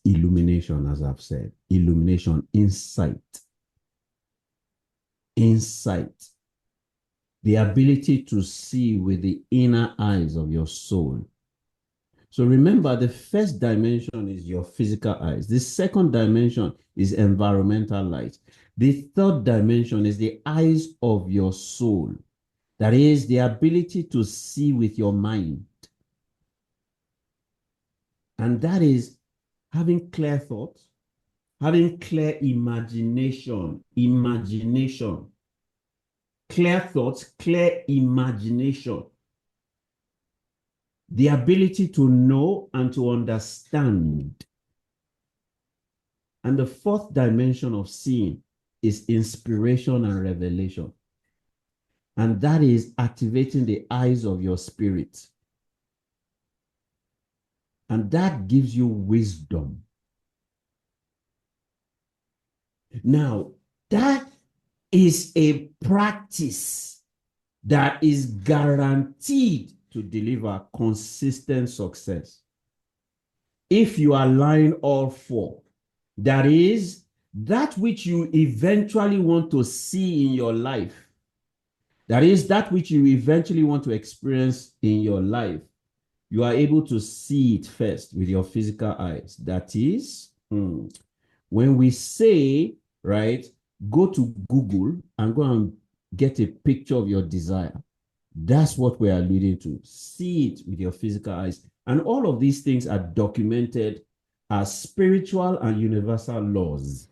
illumination, as I've said. Illumination, insight. Insight. The ability to see with the inner eyes of your soul. So remember, the first dimension is your physical eyes. The second dimension is environmental light. The third dimension is the eyes of your soul. That is the ability to see with your mind. And that is having clear thoughts, having clear imagination. Imagination. Clear thoughts, clear imagination. The ability to know and to understand. And the fourth dimension of seeing is inspiration and revelation. And that is activating the eyes of your spirit. And that gives you wisdom. Now, that is a practice that is guaranteed to deliver consistent success. If you align all four, that is, that which you eventually want to see in your life, that is, that which you eventually want to experience in your life, you are able to see it first with your physical eyes. That is, when we say, right, go to Google and go and get a picture of your desire, that's what we are alluding to. See it with your physical eyes. And all of these things are documented as spiritual and universal laws.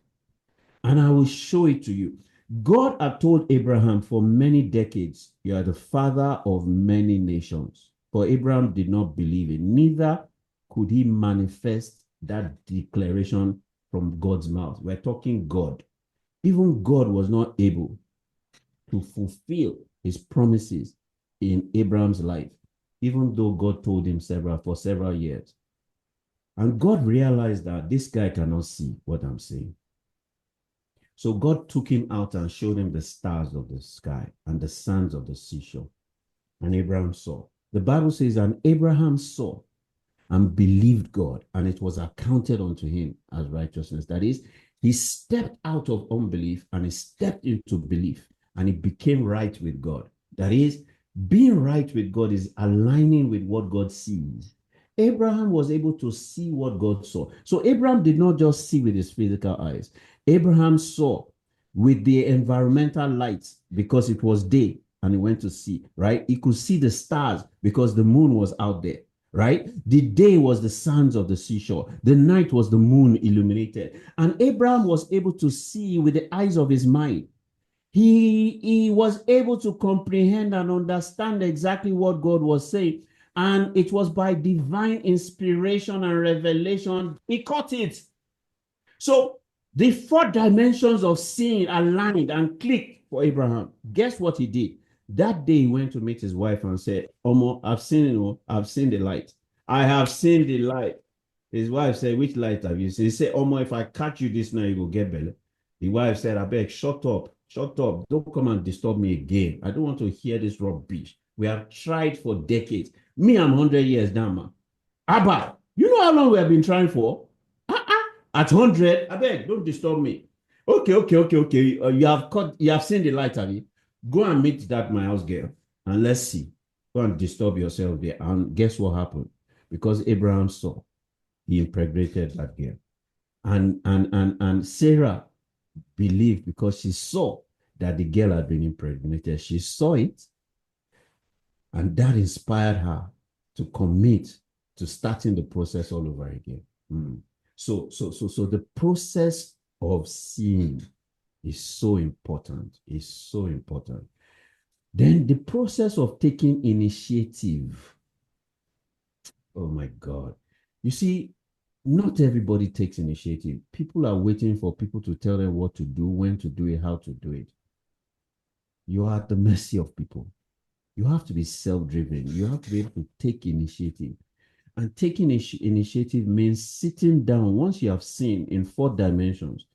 And I will show it to you. God had told Abraham for many decades, you are the father of many nations. For Abraham did not believe it, neither could he manifest that declaration from God's mouth. We're talking God. Even God was not able to fulfill his promises in Abraham's life, even though God told him for several years. And God realized that this guy cannot see what I'm saying. So God took him out and showed him the stars of the sky and the sands of the seashore. And Abraham saw. The Bible says, and Abraham saw and believed God, and it was accounted unto him as righteousness. That is, he stepped out of unbelief and he stepped into belief, and he became right with God. That is, being right with God is aligning with what God sees. Abraham was able to see what God saw. So Abraham did not just see with his physical eyes. Abraham saw with the environmental lights because it was day and he went to see, right? He could see the stars because the moon was out there, right? The day was the sands of the seashore. The night was the moon illuminated. And Abraham was able to see with the eyes of his mind. He was able to comprehend and understand exactly what God was saying. And it was by divine inspiration and revelation, he caught it. So the four dimensions of seeing aligned and clicked for Abraham. Guess what he did? That day he went to meet his wife and said, Omo, I've seen the light. I have seen the light. His wife said, which light have you seen? He said, Omo, if I catch you this night, you go get belly. The wife said, I beg, shut up. Shut up. Don't come and disturb me again. I don't want to hear this rubbish. We have tried for decades. Me, I'm 100 years down, man. Abba, you know how long we have been trying for? At 100, I beg, don't disturb me. Okay. You have seen the light, have you? Go and meet that my house girl and let's see. Go and disturb yourself there. And guess what happened? Because Abraham saw, he impregnated that girl. And Sarah believed because she saw that the girl had been impregnated. She saw it, and that inspired her to commit to starting the process all over again. So the process of seeing is so important. It's so important. Then the process of taking initiative. Oh my God. You see, not everybody takes initiative. People are waiting for people to tell them what to do, when to do it, how to do it. You are at the mercy of people. You have to be self-driven. You have to be able to take initiative. And taking initiative means sitting down once you have seen in 4 dimensions.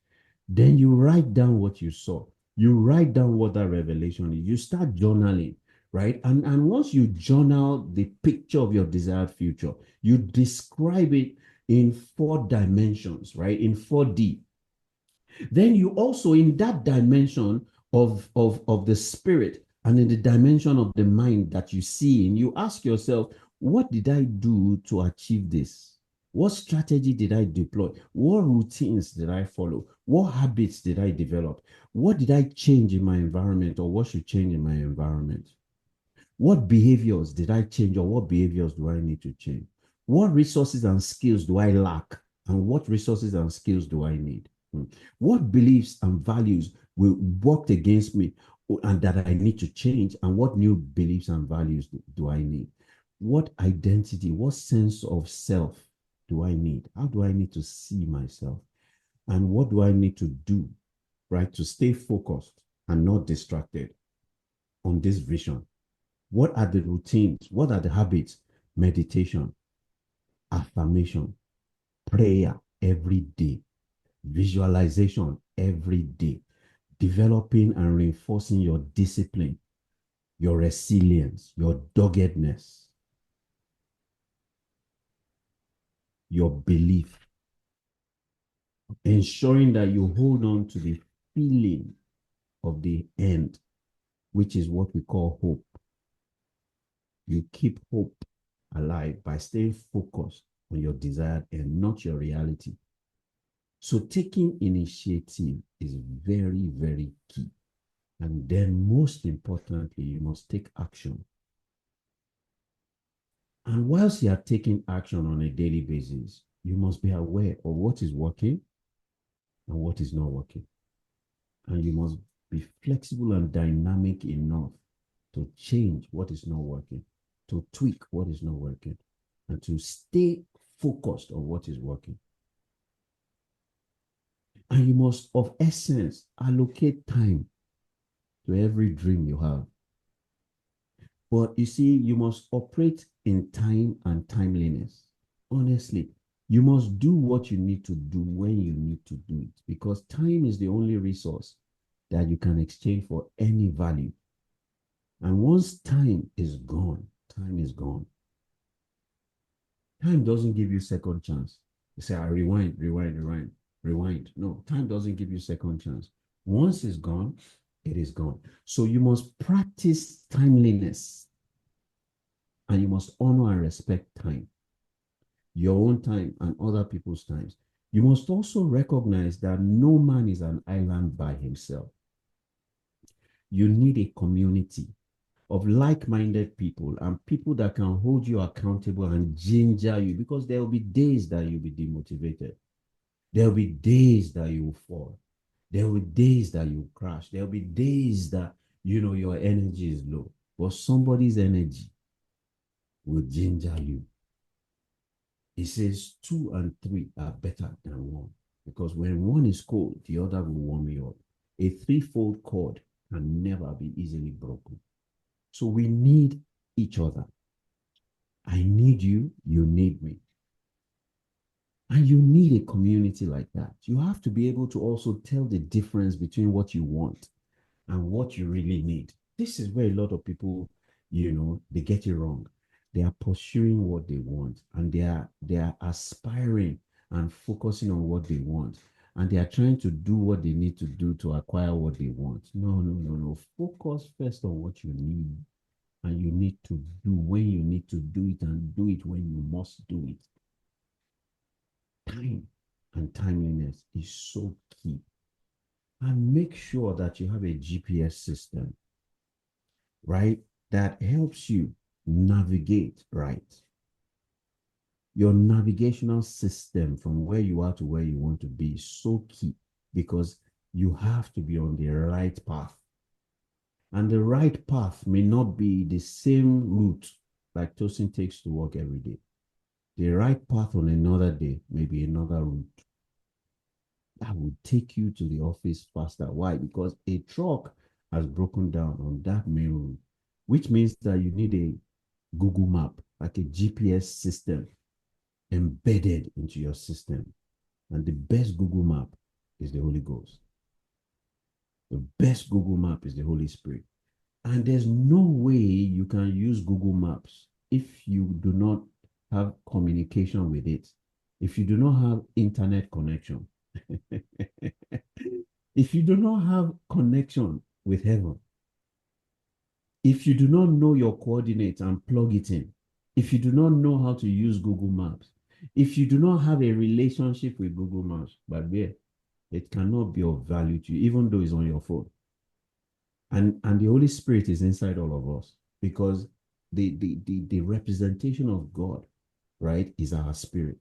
Then you write down what you saw. You write down what that revelation is. You start journaling, right? And once you journal the picture of your desired future, you describe it in 4 dimensions, right? In 4D. Then you also, in that dimension of the spirit and in the dimension of the mind that you see, and you ask yourself, what did I do to achieve this? What strategy did I deploy? What routines did I follow? What habits did I develop? What did I change in my environment, or what should change in my environment? What behaviors did I change, or what behaviors do I need to change? What resources and skills do I lack, and what resources and skills do I need? What beliefs and values will work against me and that I need to change, and what new beliefs and values do I need? What identity, what sense of self do I need? How do I need to see myself? And what do I need to do, right, to stay focused and not distracted on this vision? What are the routines? What are the habits? Meditation, affirmation, prayer every day, visualization every day, developing and reinforcing your discipline, your resilience, your doggedness, your belief, ensuring that you hold on to the feeling of the end, which is what we call hope. You keep hope alive by staying focused on your desired end, not your reality. So taking initiative is very, very key. And then most importantly, you must take action. And whilst you are taking action on a daily basis, you must be aware of what is working and what is not working. And you must be flexible and dynamic enough to change what is not working, to tweak what is not working, and to stay focused on what is working. And you must, of essence, allocate time to every dream you have. But you see, you must operate in time and timeliness. Honestly, you must do what you need to do when you need to do it, because time is the only resource that you can exchange for any value. And once time is gone, time is gone. Time doesn't give you second chance. You say, I rewind. No, time doesn't give you second chance. Once it's gone, it is gone. So you must practice timeliness, and you must honor and respect time, your own time and other people's times. You must also recognize that no man is an island by himself. You need a community of like-minded people and people that can hold you accountable and ginger you, because there will be days that you'll be demotivated. There will be days that you will fall. There will be days that you crash. There will be days that, your energy is low, but somebody's energy will ginger you. It says 2 and 3 are better than 1, because when one is cold, the other will warm you up. A threefold cord can never be easily broken. So we need each other. I need you, you need me. And you need a community like that. You have to be able to also tell the difference between what you want and what you really need. This is where a lot of people, they get it wrong. They are pursuing what they want, and they are aspiring and focusing on what they want. And they are trying to do what they need to do to acquire what they want. No, no, no, no. Focus first on what you need, and you need to do when you need to do it, and do it when you must do it. Time and timeliness is so key. And make sure that you have a GPS system, right, that helps you navigate right. Your navigational system from where you are to where you want to be is so key, because you have to be on the right path. And the right path may not be the same route like Tosin takes to work every day. The right path on another day may be another route that will take you to the office faster. Why? Because a truck has broken down on that main route, which means that you need a Google map, like a GPS system embedded into your system. And the best Google map is the Holy Ghost. The best Google map is the Holy Spirit. And there's no way you can use Google Maps if you do not have communication with it, if you do not have internet connection, if you do not have connection with heaven, if you do not know your coordinates and plug it in, if you do not know how to use Google Maps, if you do not have a relationship with Google Maps, but where it cannot be of value to you, even though it's on your phone. And the Holy Spirit is inside all of us, because the representation of God, right, is our spirit.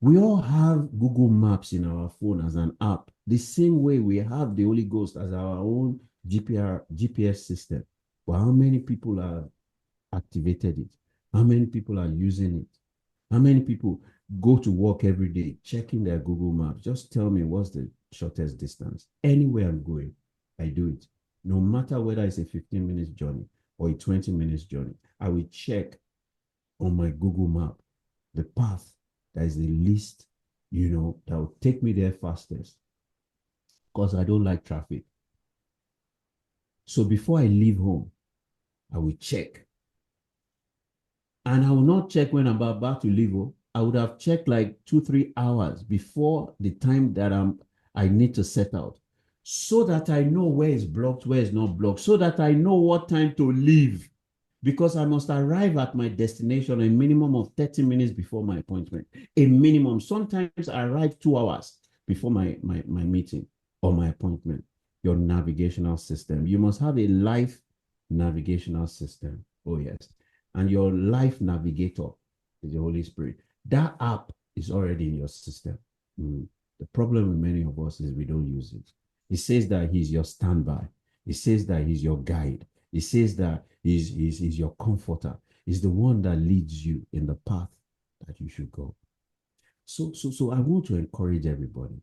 We all have Google Maps in our phone as an app, the same way we have the Holy Ghost as our own GPS system. But how many people have activated it? How many people are using it? How many people go to work every day checking their Google Maps? Just tell me, what's the shortest distance? Anywhere I'm going, I do it. No matter whether it's a 15 minutes journey or a 20 minutes journey, I will check on my Google map the path that is the least, that will take me there fastest, because I don't like traffic. So before I leave home, I will check. And I will not check when I'm about to leave home. I would have checked like 2-3 hours before the time that I need to set out, so that I know where is blocked, where is not blocked, so that I know what time to leave, because I must arrive at my destination a minimum of 30 minutes before my appointment. A minimum. Sometimes I arrive 2 hours before my meeting or my appointment. Your navigational system. You must have a life navigational system. Oh, yes. And your life navigator is the Holy Spirit. That app is already in your system. The problem with many of us is we don't use it. It says that he's your standby. It says that he's your guide. It says that he's your comforter. He's the one that leads you in the path that you should go. So I want to encourage everybody,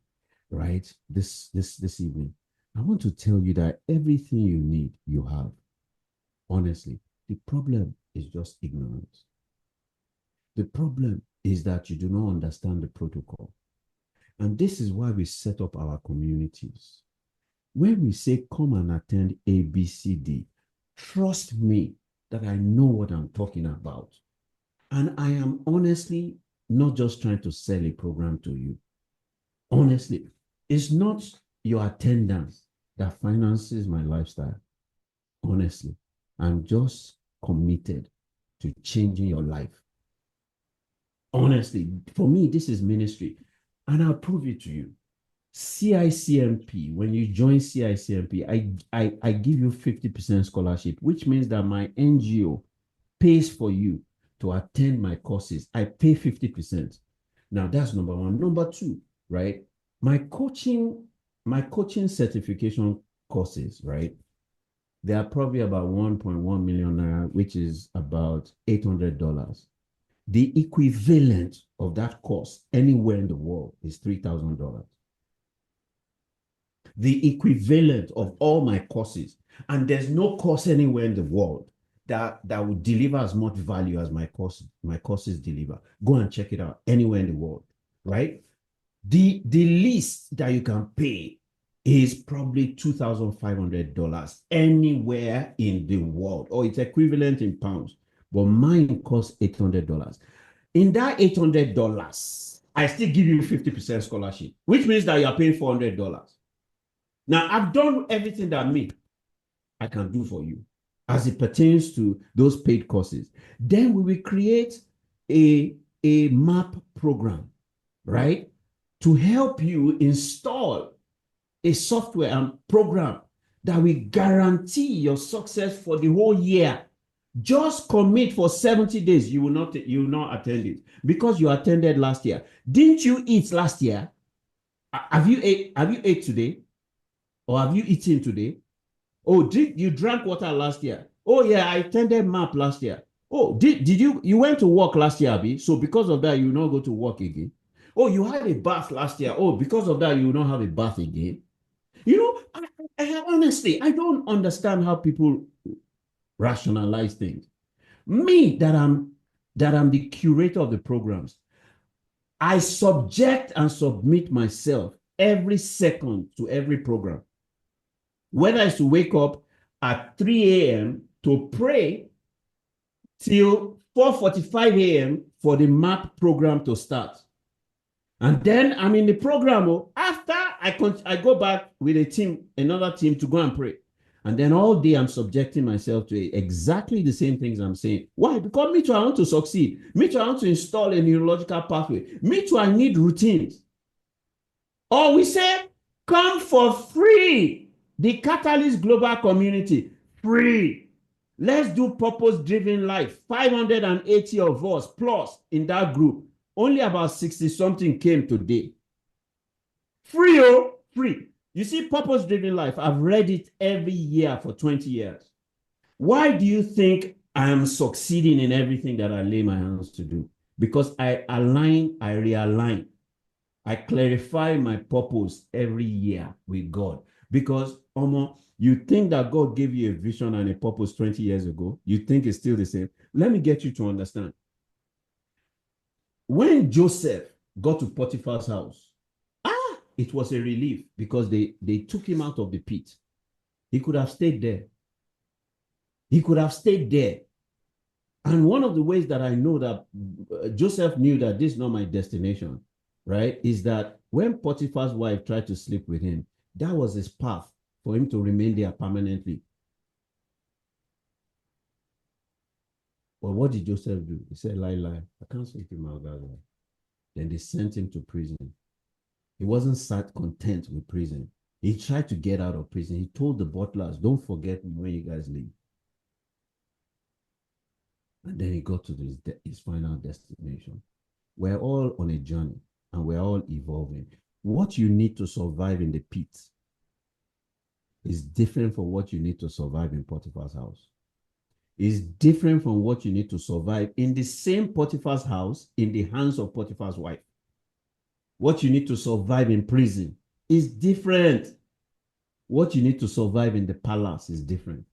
right? This evening, I want to tell you that everything you need, you have. Honestly, the problem is just ignorance. The problem is that you do not understand the protocol. And this is why we set up our communities. When we say come and attend ABCD, trust me that I know what I'm talking about. And I am honestly not just trying to sell a program to you. Honestly, it's not your attendance that finances my lifestyle. Honestly, I'm just committed to changing your life. Honestly, for me, this is ministry. And I'll prove it to you. CICMP, when you join CICMP, I give you 50% scholarship, which means that my NGO pays for you to attend my courses. I pay 50%. Now that's number one. Number two, right? My coaching certification courses, right? They are probably about 1.1 million naira, which is about $800. The equivalent of that course anywhere in the world is $3,000. The equivalent of all my courses. And there's no course anywhere in the world that will deliver as much value as my courses deliver. Go and check it out anywhere in the world, right? The least that you can pay is probably $2,500 anywhere in the world, or it's equivalent in pounds. But mine costs $800. In that $800, I still give you 50% scholarship, which means that you are paying $400. Now, I've done everything that I can do for you as it pertains to those paid courses. Then we will create a MAP program, right? To help you install a software and program that will guarantee your success for the whole year. Just commit for 70 days. You will not attend it because you attended last year. Didn't you eat last year? Have you ate today? Or have you eaten today? Oh, you drank water last year? Oh yeah, I attended MAP last year. Oh, did you went to work last year, Abi? So because of that, you will not go to work again. Oh, you had a bath last year. Oh, because of that, you will not have a bath again. You know, honestly, I don't understand how people rationalize things. Me, that I'm the curator of the programs, I subject and submit myself every second to every program. Whether it's to wake up at 3 a.m. to pray till 4:45 a.m. for the MAP program to start. And then I'm in the program. After I go back with another team to go and pray. And then all day I'm subjecting myself to exactly the same things I'm saying. Why? Because me too, I want to succeed. Me too, I want to install a neurological pathway. Me too, I need routines. Or we say, come for free. The Catalyst Global Community, free. Let's do purpose-driven life. 580 of us plus in that group. Only about 60-something came today. Free, free. You see, purpose-driven life, I've read it every year for 20 years. Why do you think I am succeeding in everything that I lay my hands to do? Because I align, I realign. I clarify my purpose every year with God. Because, you think that God gave you a vision and a purpose 20 years ago. You think it's still the same. Let me get you to understand. When Joseph got to Potiphar's house, it was a relief because they took him out of the pit. He could have stayed there. He could have stayed there. And one of the ways that I know that Joseph knew that this is not my destination, right, is that when Potiphar's wife tried to sleep with him, that was his path for him to remain there permanently. But what did Joseph do? He said, lie. I can't sleep with my other wife. Then they sent him to prison. He wasn't sat content with prison. He tried to get out of prison. He told the butlers, don't forget me when you guys leave. And then he got to his final destination. We're all on a journey and we're all evolving. What you need to survive in the pit is different from what you need to survive in Potiphar's house. Is different from what you need to survive in the same Potiphar's house in the hands of Potiphar's wife. What you need to survive in prison is different. What you need to survive in the palace is different.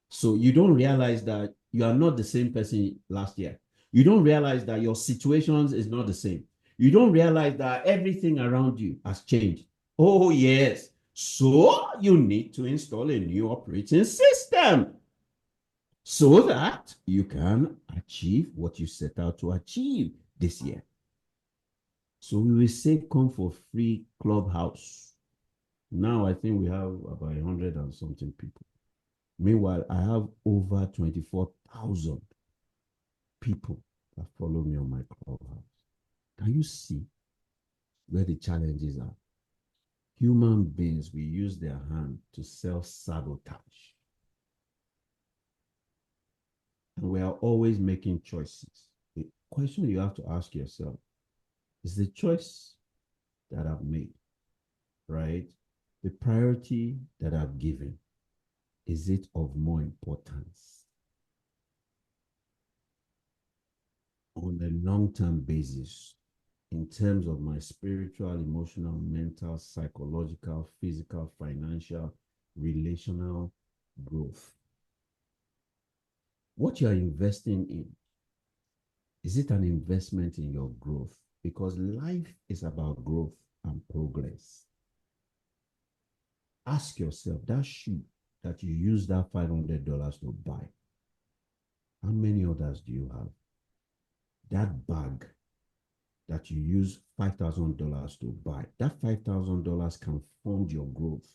So you don't realize that you are not the same person last year. You don't realize that your situations is not the same. You don't realize that everything around you has changed. Oh, yes. So you need to install a new operating system so that you can achieve what you set out to achieve this year. So we will say come for free Clubhouse. Now I think we have about 100 and something people. Meanwhile, I have over 24,000 people that follow me on my Clubhouse. Can you see where the challenges are? Human beings will use their hand to self-sabotage. And we are always making choices. The question you have to ask yourself is the choice that I've made, right? The priority that I've given, is it of more importance? On a long-term basis, in terms of my spiritual, emotional, mental, psychological, physical, financial, relational growth. What you are investing in, is it an investment in your growth? Because life is about growth and progress. Ask yourself, that shoe that you use that $500 to buy, how many others do you have? That bag that you use $5,000 to buy, that $5,000 can fund your growth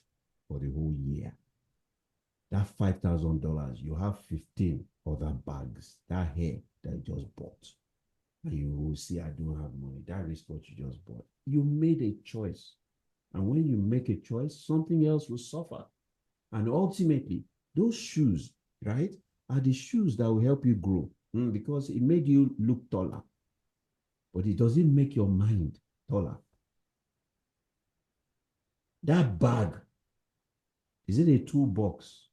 for the whole year. That $5,000, you have 15 other bags, that hair that you just bought. And you will see, I don't have money. That is what you just bought. You made a choice. And when you make a choice, something else will suffer. And ultimately, those shoes, right, are the shoes that will help you grow because it made you look taller. But it doesn't make your mind taller. That bag, is it a toolbox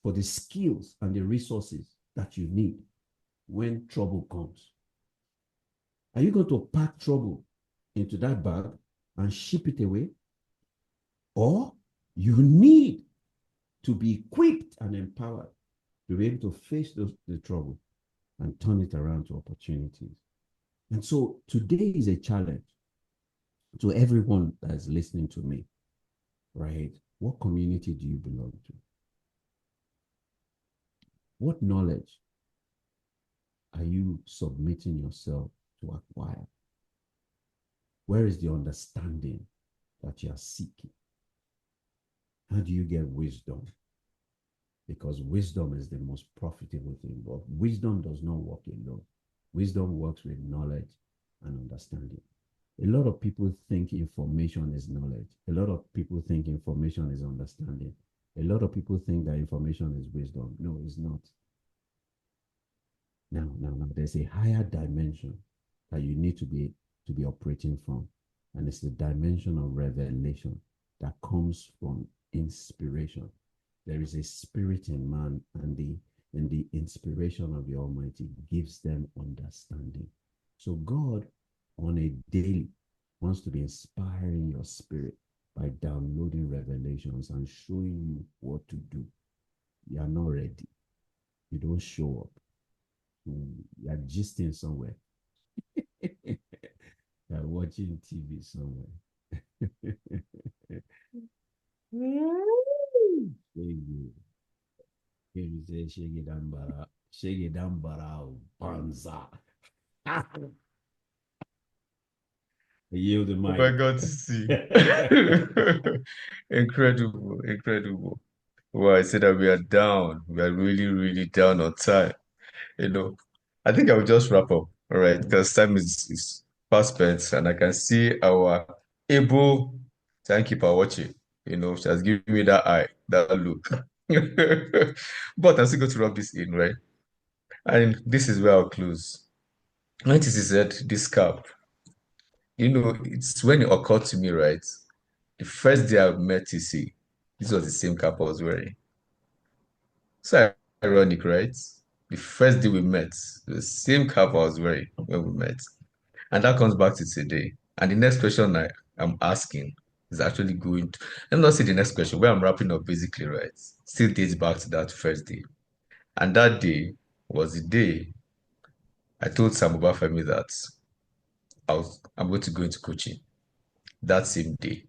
for the skills and the resources that you need when trouble comes? Are you going to pack trouble into that bag and ship it away? Or you need to be equipped and empowered to be able to face the trouble and turn it around to opportunities. And so today is a challenge to everyone that is listening to me, right? What community do you belong to? What knowledge are you submitting yourself to acquire? Where is the understanding that you are seeking? How do you get wisdom? Because wisdom is the most profitable thing. But wisdom does not work alone. Wisdom works with knowledge and understanding. A lot of people think information is knowledge. A lot of people think information is understanding. A lot of people think that information is wisdom. No, it's not. Now, there's a higher dimension that you need to be operating from. And it's the dimension of revelation that comes from inspiration. There is a spirit in man, and the inspiration of the Almighty gives them understanding. So God, on a daily, wants to be inspiring your spirit by downloading revelations and showing you what to do. You are not ready. You don't show up. You are gisting somewhere. You are watching TV somewhere. Shege dambara banza. I yield the mic. Oh my God, to see. Incredible, incredible. Well, I said that we are down. We are really, really down on time. I think I will just wrap up, all right, because time is fast spent, and I can see our able timekeeper watching. She has given me that eye, that look. But I'm still going to rub this in, right? And this is where I'll close. When it is said, this cap, it's when it occurred to me, right? The first day I met TC, this was the same cap I was wearing. So ironic, right? The first day we met, the same cap I was wearing when we met. And that comes back to today. And the next question I'm asking is actually going to, let me not say the next question, where I'm wrapping up basically, right? Still dates back to that first day. And that day was the day I told Sam Obafemi that I'm going to go into coaching that same day.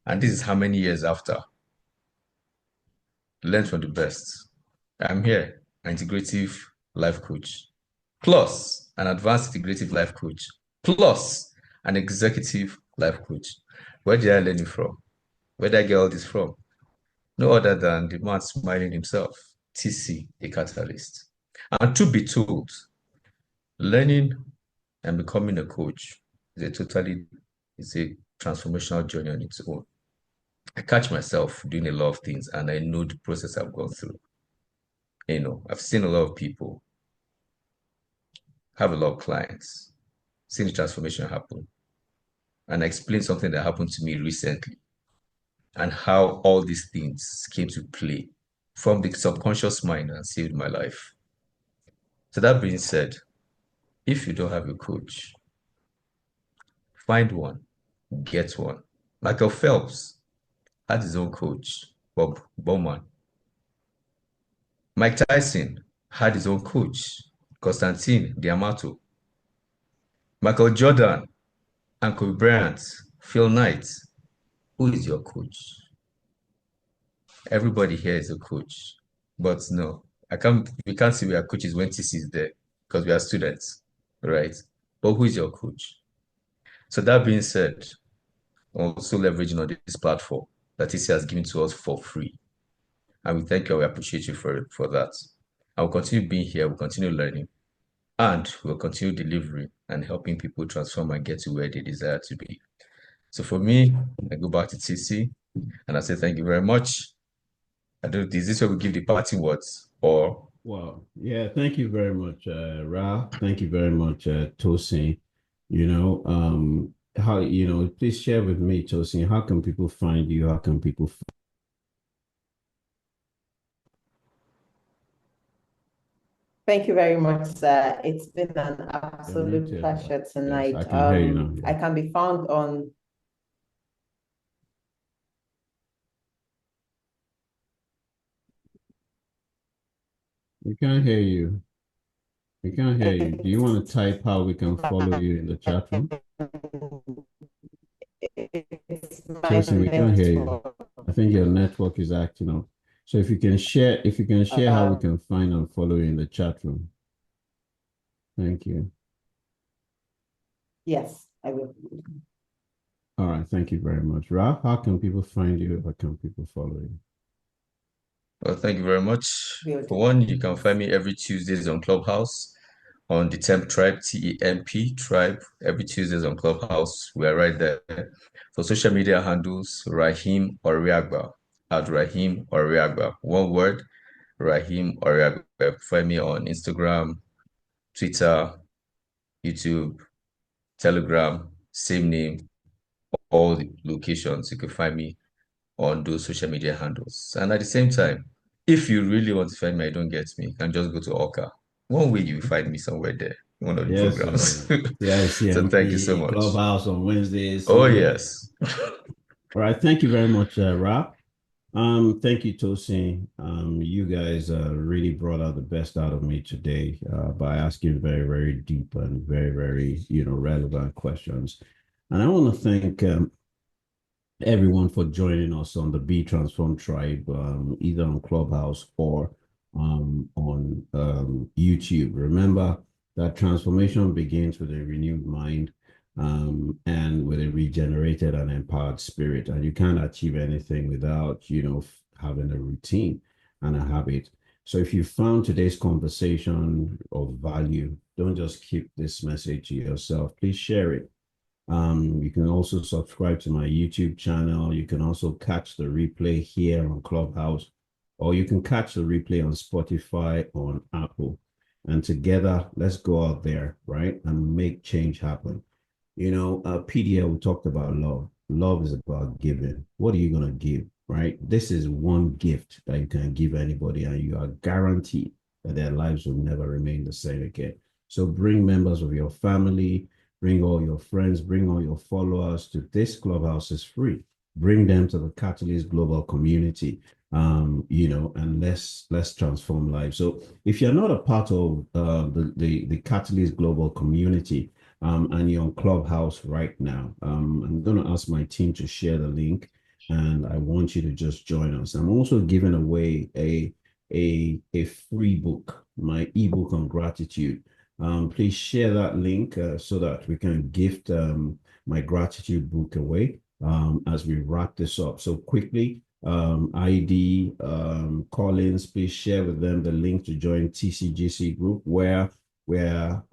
And this is how many years after. Learn from the best. I'm here, an integrative life coach, plus an advanced integrative life coach, plus an executive life coach. Where did I learn it from? Where did I get all this from? No other than the man smiling himself, TC, a catalyst. And to be told, learning and becoming a coach is a transformational journey on its own. I catch myself doing a lot of things, and I know the process I've gone through. I've seen a lot of people have a lot of clients, seen the transformation happen. And I explained something that happened to me recently and how all these things came to play from the subconscious mind and saved my life. So that being said, if you don't have a coach, find one, get one. Michael Phelps had his own coach, Bob Bowman. Mike Tyson had his own coach, Constantine Diamato. Michael Jordan and Kobe Bryant, Phil Knight. Who is your coach? Everybody here is a coach, but no, we can't see we are coaches when TC is there because we are students, right? But who is your coach? So that being said, also leveraging on this platform that TC has given to us for free. And we thank you, we appreciate you for that. I will continue being here, we'll continue learning, and we'll continue delivering and helping people transform and get to where they desire to be. So for me, I go back to TC and I say thank you very much. I don't, is this where we give the parting words or? Well, yeah, thank you very much, Ra. Thank you very much, Tosin. How, please share with me, Tosin, how can people find you? How can people Thank you very much, sir. It's been an You're absolute muted. pleasure Yes, tonight. I can hear you now. I can be found on We can't hear you. We can't hear you. Do you want to type how we can follow you in the chat room? it's my Tosin, we can't hear you. network. I think your network is acting up. So if you can share how we can find and follow you in the chat room. Thank you. Yes, I will. All right, thank you very much. Ra, how can people find you? How can people follow you? Well, thank you very much. For one, you can find me every Tuesdays on Clubhouse on the Temp Tribe, TEMP Tribe, every Tuesdays on Clubhouse. We are right there. For social media handles, Rahim Oriagba, at Rahim Oriagba. One word, Rahim Oriagba. Find me on Instagram, Twitter, YouTube, Telegram, same name, all the locations. You can find me on those social media handles. And at the same time, if you really want to find me, I don't get me, you can just go to Orca. One way you find me somewhere there, one of the Yes, programs. So thank you so CICMP, much. Clubhouse on Wednesdays, Oh, somewhere. yes. All right, thank you very much, Ra. Thank you, Tosin. You guys really brought out the best out of me today by asking very, very deep and very, very, relevant questions. And I want to thank everyone for joining us on the Be Transformed Tribe, either on Clubhouse or on YouTube. Remember that transformation begins with a renewed mind and with a regenerated and empowered spirit. And you can't achieve anything without, having a routine and a habit. So if you found today's conversation of value, don't just keep this message to yourself. Please share it. You can also subscribe to my YouTube channel. You can also catch the replay here on Clubhouse, or you can catch the replay on Spotify, on Apple. And together, let's go out there, right, and make change happen. PDL, we talked about love. Love is about giving. What are you going to give, right? This is one gift that you can give anybody, and you are guaranteed that their lives will never remain the same again. So bring members of your family, bring all your friends, bring all your followers to this Clubhouse. Is free. Bring them to the Catalyst Global community, and let's transform lives. So if you're not a part of the Catalyst Global community, and you're on Clubhouse right now, I'm going to ask my team to share the link, and I want you to just join us. I'm also giving away a free book, my ebook on gratitude. Please share that link so that we can gift my gratitude book away as we wrap this up. So quickly, ID Collins, please share with them the link to join TCGC group where we're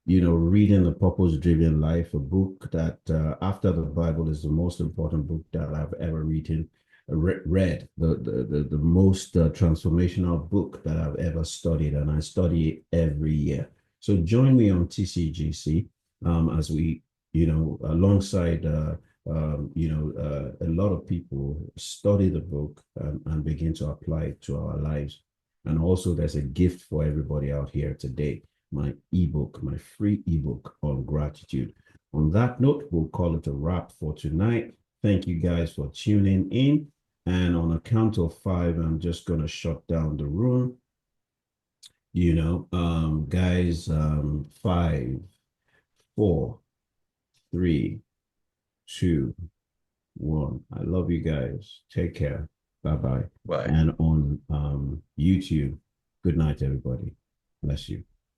reading The Purpose Driven Life, a book that after the Bible is the most important book that I've ever read, the most transformational book that I've ever studied, and I study it every year. So join me on TCGC as we, alongside, a lot of people study the book and begin to apply it to our lives. And also there's a gift for everybody out here today, my ebook, my free ebook on gratitude. On that note, we'll call it a wrap for tonight. Thank you guys for tuning in. And on a count of 5, I'm just going to shut down the room. Guys, 5, 4, 3, 2, 1. I love you guys. Take care. Bye-bye. Bye. And on YouTube, good night, everybody. Bless you.